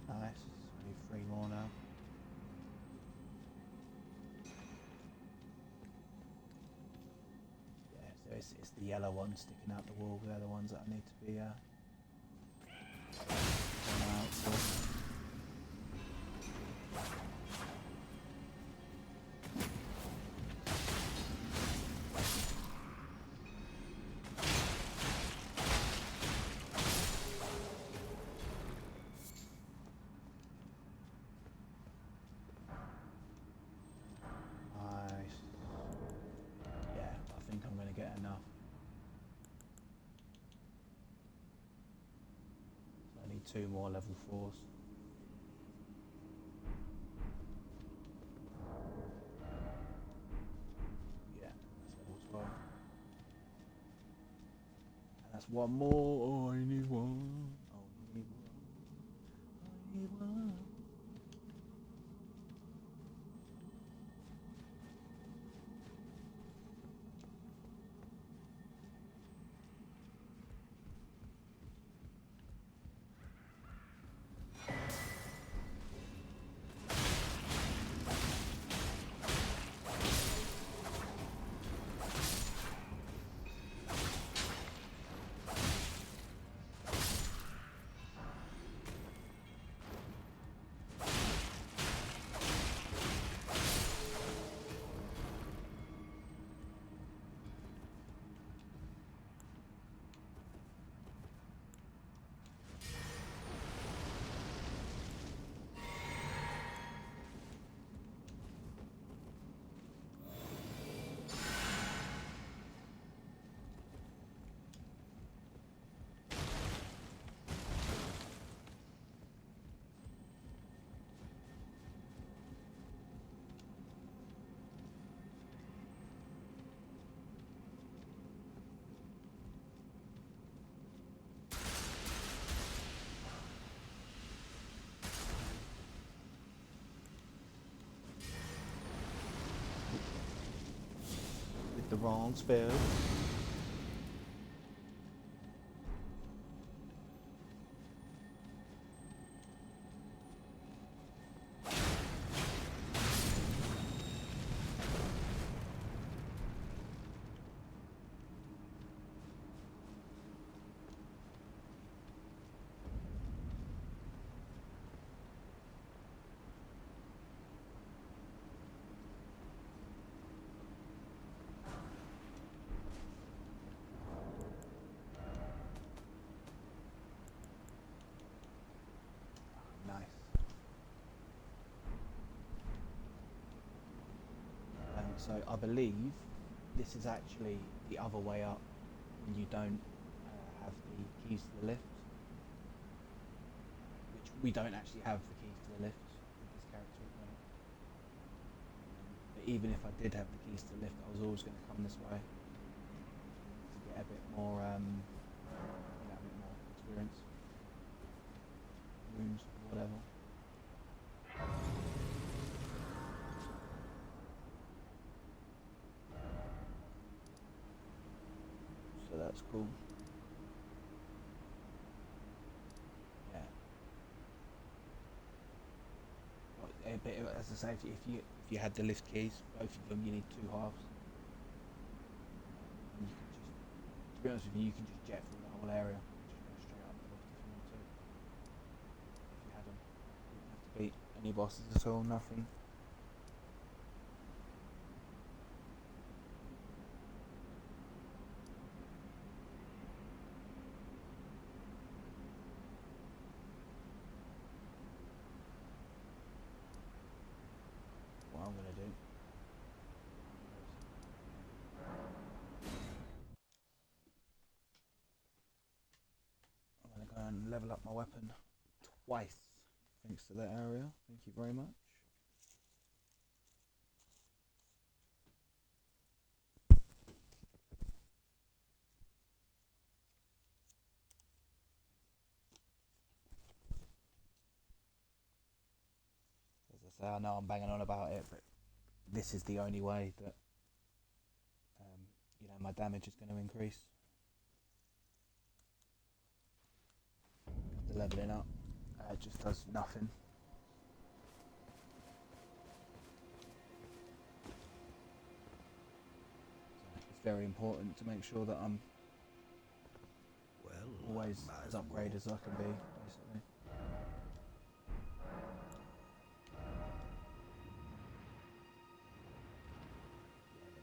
Nice, only 3 more now. Yeah, so it's the yellow ones sticking out the wall. They're the ones that I need to be out for. Get enough. So I need 2 more level 4s. Just one more. I need one. I need one. I need one. With the wrong spell. Nice. So I believe this is actually the other way up when you don't have the keys to the lift. Which we don't actually have the keys to the lift with this character at the moment. But even if I did have the keys to the lift, I was always going to come this way to get a bit more, a bit more experience, rooms, whatever. So that's cool. Yeah. But as I say, if you had the lift keys, both of them, you need 2 halves. And you can just, to be honest with you, you can just jet through the whole area. Just go straight up the lift if you want to. If you had them, you wouldn't have to beat any bosses at all. Nothing. What I'm gonna do. I'm gonna go and level up my weapon twice, thanks to that area. Thank you very much. As I say, I know I'm banging on about it, but this is the only way that my damage is going to increase. The leveling up just does nothing. So it's very important to make sure that I'm always as upgraded as I can be, basically.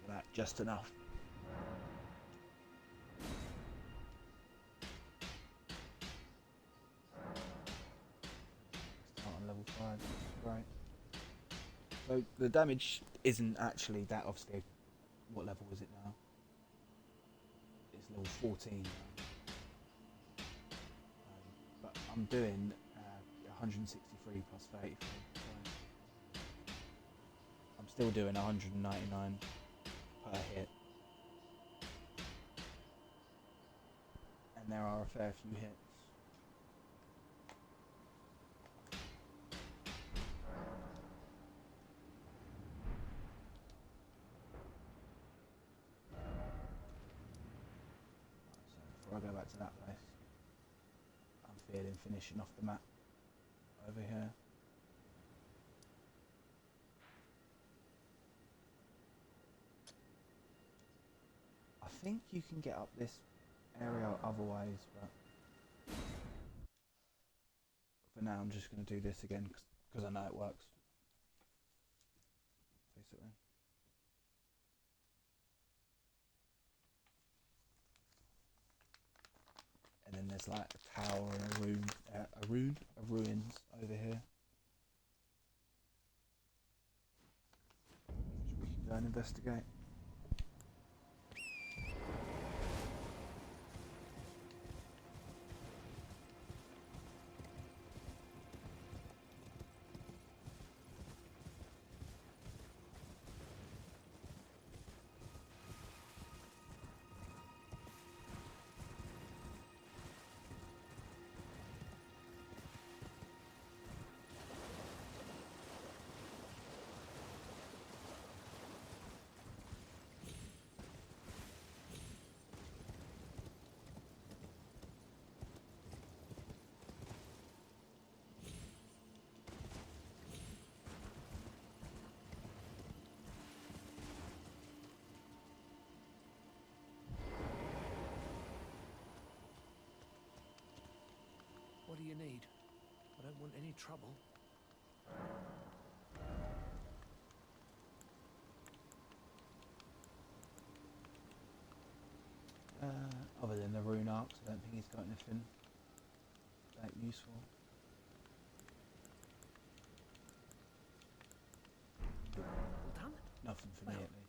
That just enough. Start on level 5, great. So the damage isn't actually that, obviously. What level is it now? It's level 14 now. But I'm doing 163 plus 33. So I'm still doing 199 per hit. and there are a fair few hits. So before I go back to that place, I'm feeling finishing off the map over here. I think you can get up this area other ways, but for now I'm just going to do this again because I know it works, basically. And then there's like a tower and a ruins over here, which we can go and investigate. What do you need? I don't want any trouble. Other than the rune arcs, I don't think he's got anything that useful. All done? Nothing for me Well. at least.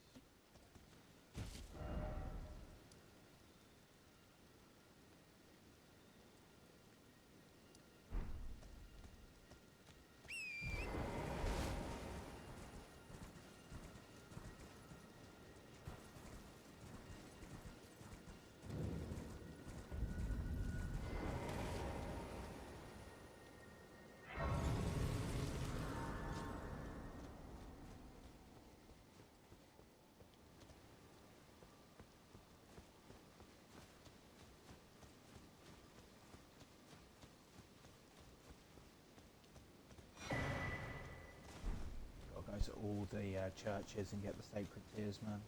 Gotta go to all the churches and get the sacred tears, man.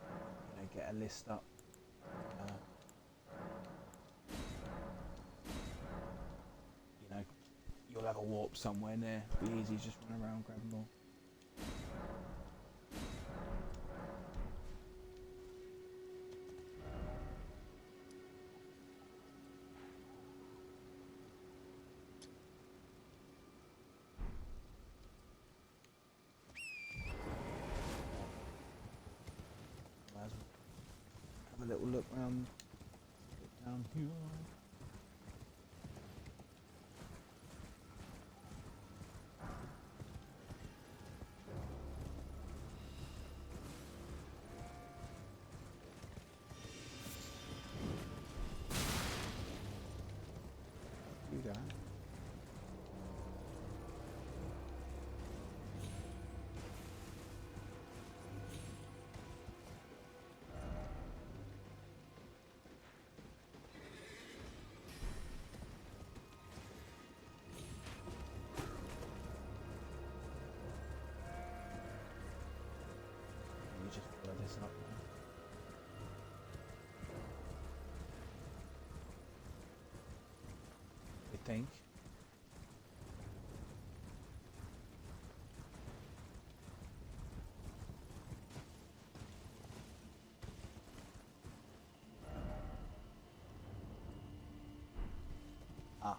You know, get a list up. You know, you'll have a warp somewhere near. Be easy, just run around, grab them all. Might as well have a little look round, get down here. Do that. Let me just follow this up now. We think. Ah.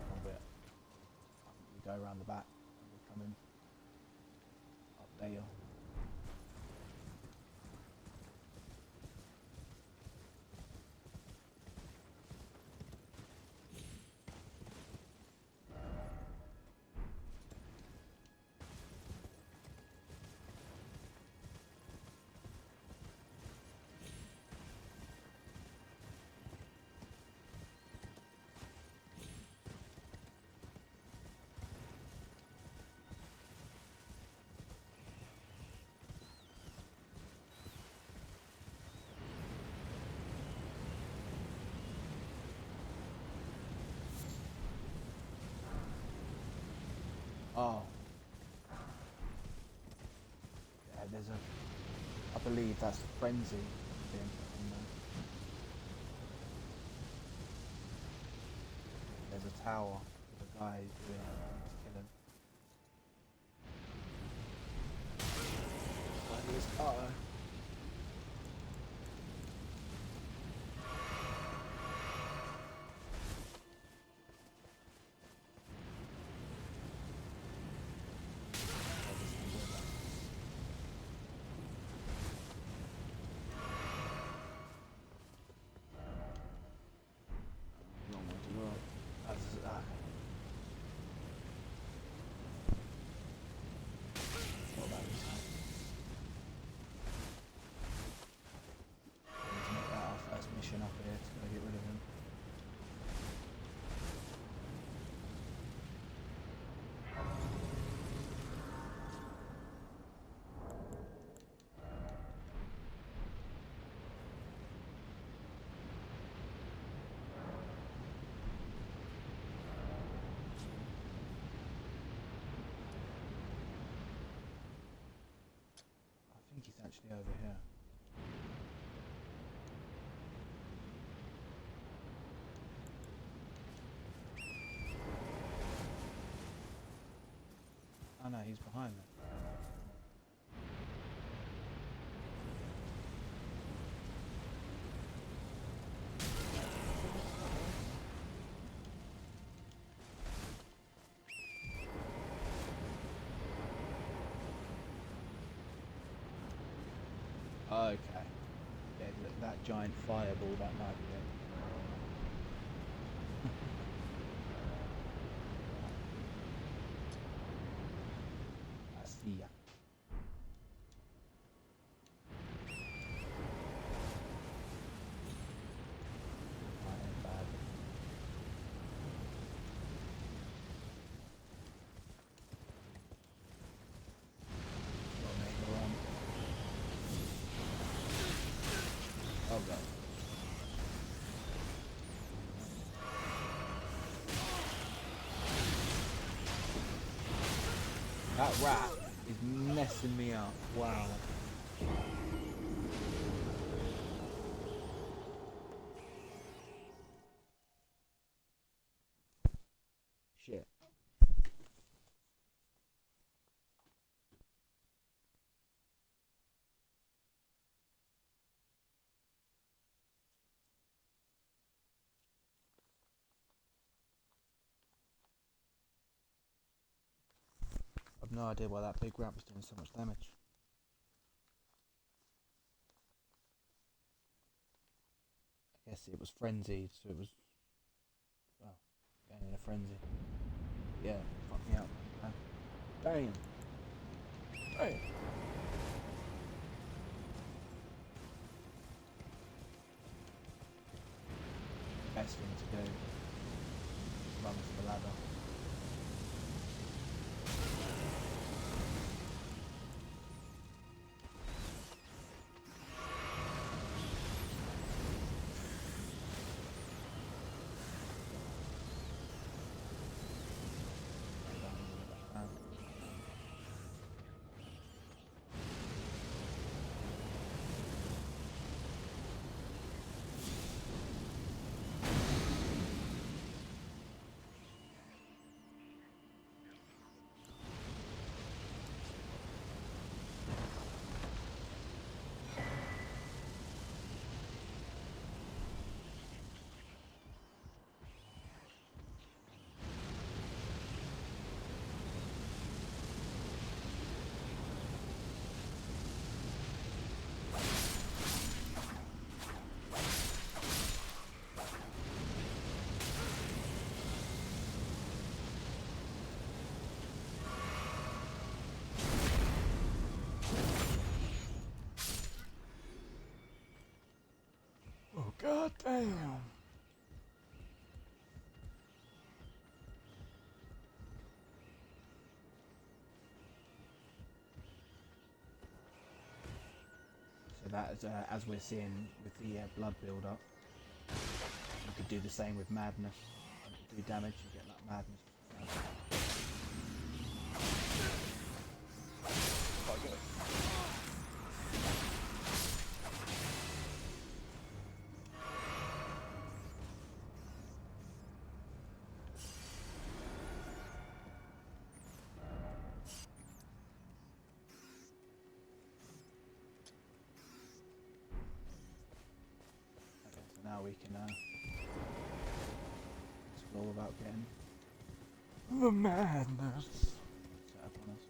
Wrong bit. We go around the back and we come in up there. Oh. Yeah, there's a... I believe that's Frenzy being put in there. There's a tower with a guy doing killing. Like this cutter. Mission up here to go get rid of him. I think he's actually over here. Oh no, he's behind me. Okay. Yeah, that giant fireball, that might be it. I see ya. Oh god. That rat is messing me up. Wow. Shit. I've no idea why that big rat was doing so much damage. I guess it was frenzied, so it was... well, getting in a frenzy. Yeah, fuck me up, man. Damn. Damn. Best thing to do. Run for the ladder. God damn. So that is, as we're seeing with the blood build up, you could do the same with madness. You could do damage, you get like madness. now we can explore without getting the madness set up on us.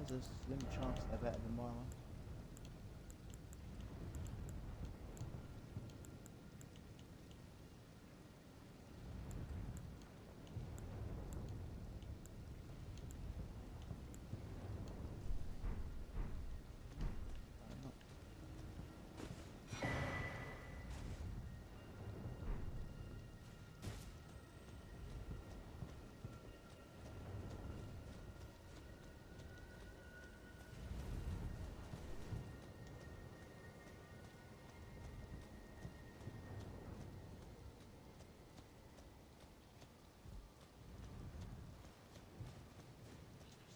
There's a slim chance they're better than my one.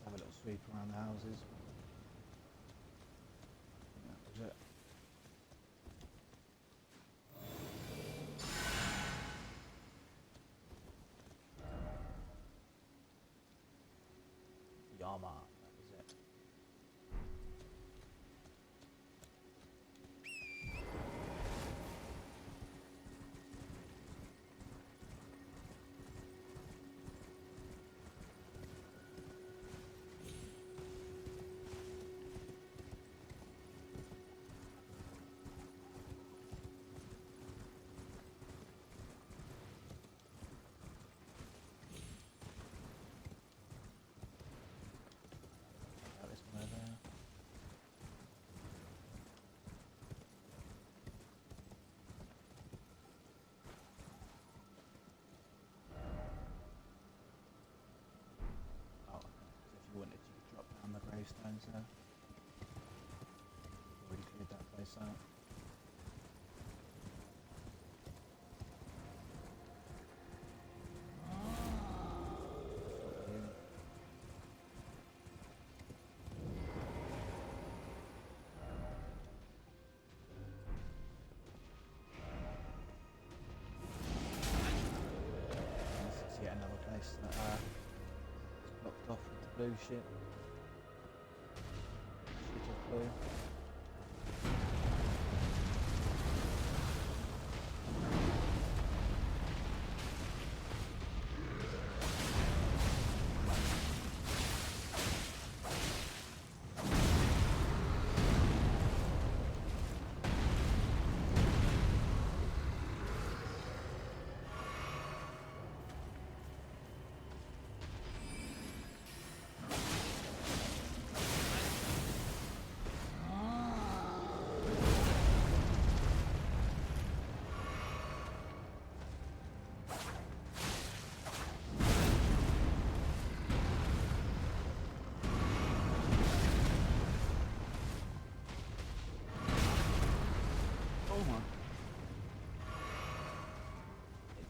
Have a little sweep around the houses. That was it. Yama, that was it. This one over there. Oh, okay. So if you wanted, you could drop down the gravestones there. Already cleared that place out. This is yet another place that is blocked off with the blue shit. Shit of blue.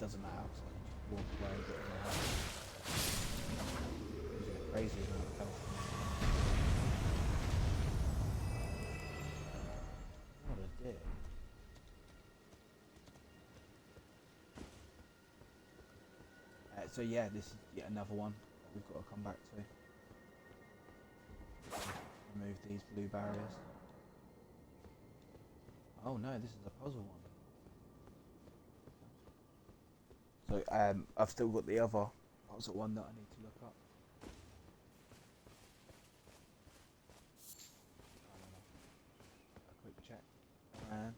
doesn't matter, so I can just walk away and get in the house. Using a crazy amount of health. What a dick. So yeah, this is yet another one that we've got to come back to. Remove these blue barriers. Oh no, this is a puzzle one. So I've still got the other puzzle one that I need to look up. A quick check around.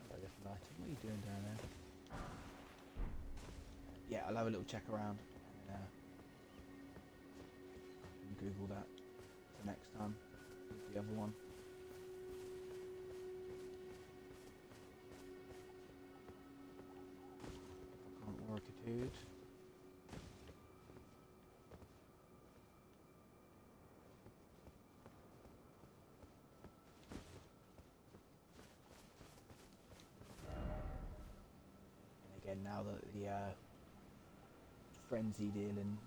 Hello, different item. What are you doing down there? Yeah, I'll have a little check around and Google that for next time. The other one. If I can't work it out. And again, now that the frenzy dealing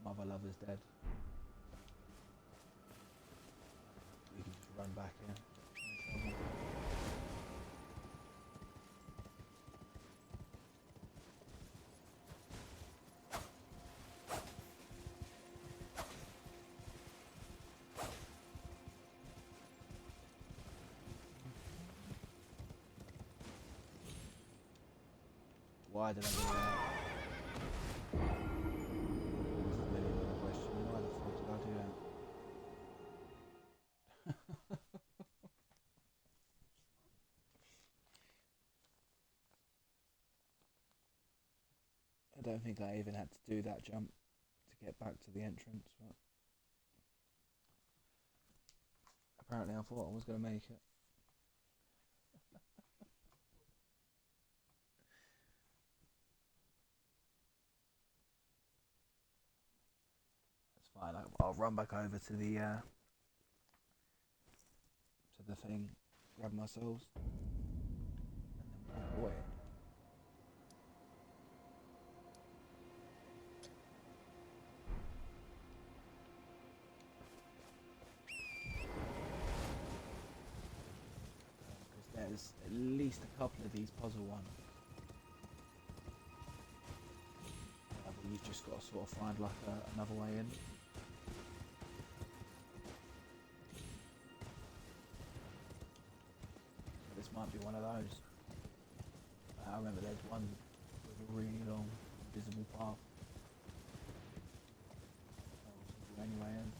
mother lover's dead, we can just run back in. No trouble. Why did I do that? That's the million dollar question. Why the fuck did I do that? I don't think I even had to do that jump to get back to the entrance, but apparently I thought I was going to make it. That's fine. I'll run back over to the thing, grab my souls, and then walk away. Because there's at least a couple of these puzzle ones. But you've just got to sort of find like another way in. So this might be one of those. I remember there's one with a really long, visible path. That was the only way in.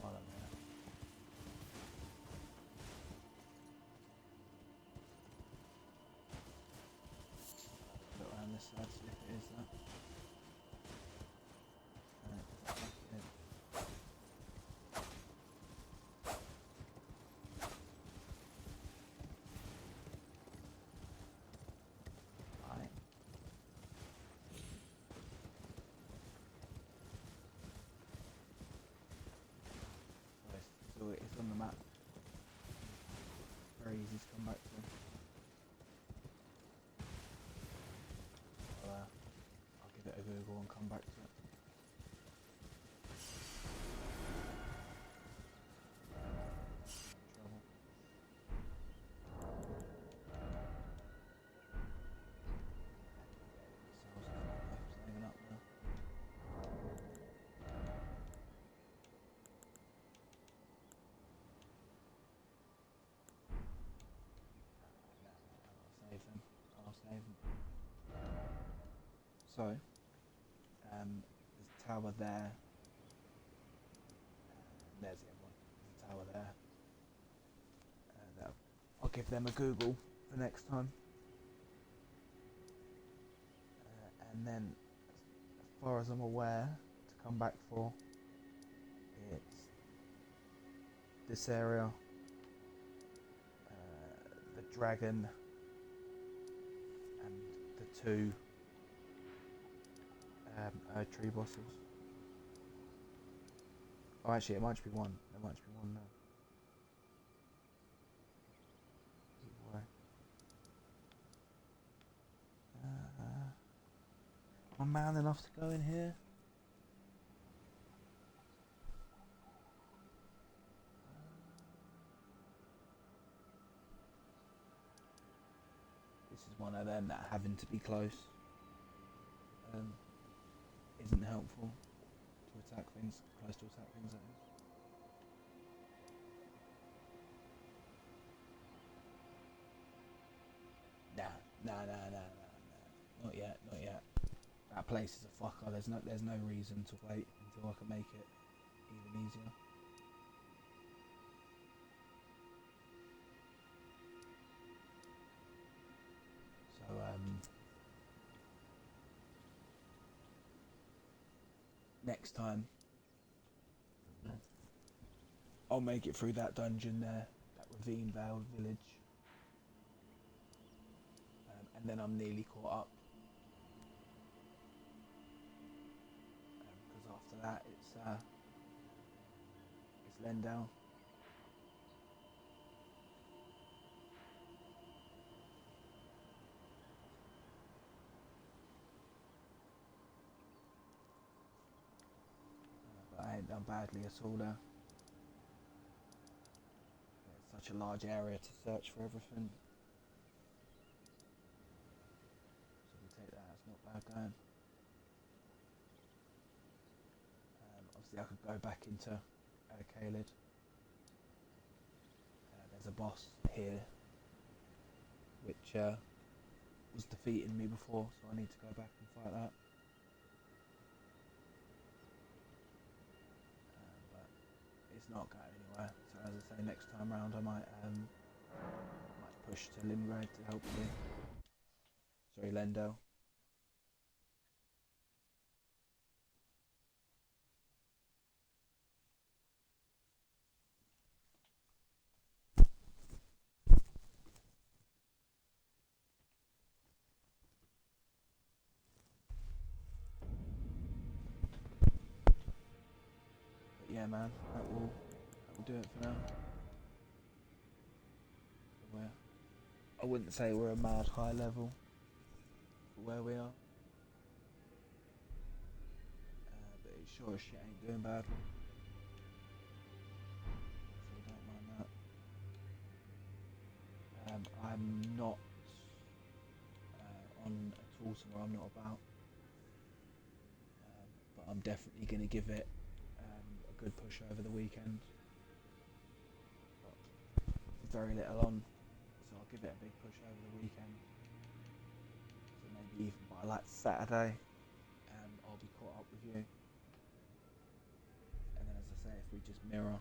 While I'm there. Look around this side, see if it is that. So it's on the map. Very easy to come back to. I'll give it a Google and come back to it. No trouble. Cells is not worth saving up now. I'll save them. So, there's a tower there. There's the other one. There's a tower there. I'll give them a Google for next time. And then, as far as I'm aware, to come back for, it's this area, the dragon, and the two tree bosses. Oh, actually, it might just be one. There might just be one there. Either way. I'm man enough to go in here. This is one of them that having to be close isn't helpful to attack things, close to attack things, that is. Nah. Not yet. That place is a fucker. There's no reason to wait until I can make it even easier. So next time I'll make it through that dungeon there, that Ravine Vale village, and then I'm nearly caught up. Because after that it's Lendale. But I ain't done badly at all there. It's such a large area to search for everything. So we take that, it's not bad going. Obviously I could go back into Caelid. There's a boss here which was defeating me before, so I need to go back and fight that. But it's not going anywhere, so as I say, next time round I might push to Lingrave to help you. Sorry, Lendale. But yeah, man, that will do it for now. So I wouldn't say we're a mad high level for where we are, but it sure as shit ain't doing badly. So we don't mind that. I'm not on a tool somewhere I'm not about, but I'm definitely going to give it a good push over the weekend. Got very little on, so I'll give it a big push over the weekend. So maybe even by like Saturday, I'll be caught up with you. And then, as I say, if we just mirror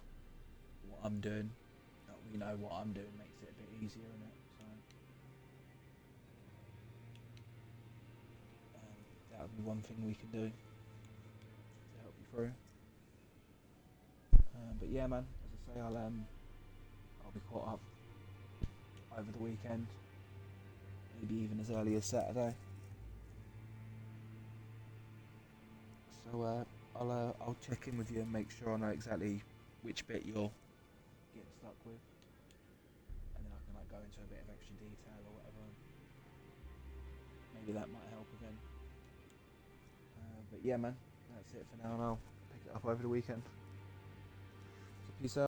what I'm doing, we know what I'm doing makes it a bit easier, innit? So that would be one thing we can do to help you through. But yeah, man, as I say, I'll be caught up over the weekend, maybe even as early as Saturday. So I'll check in with you and make sure I know exactly which bit you're getting stuck with, and then I can like go into a bit of extra detail or whatever. Maybe that might help again. But yeah, man, that's it for now, and I'll pick it up over the weekend. So peace out.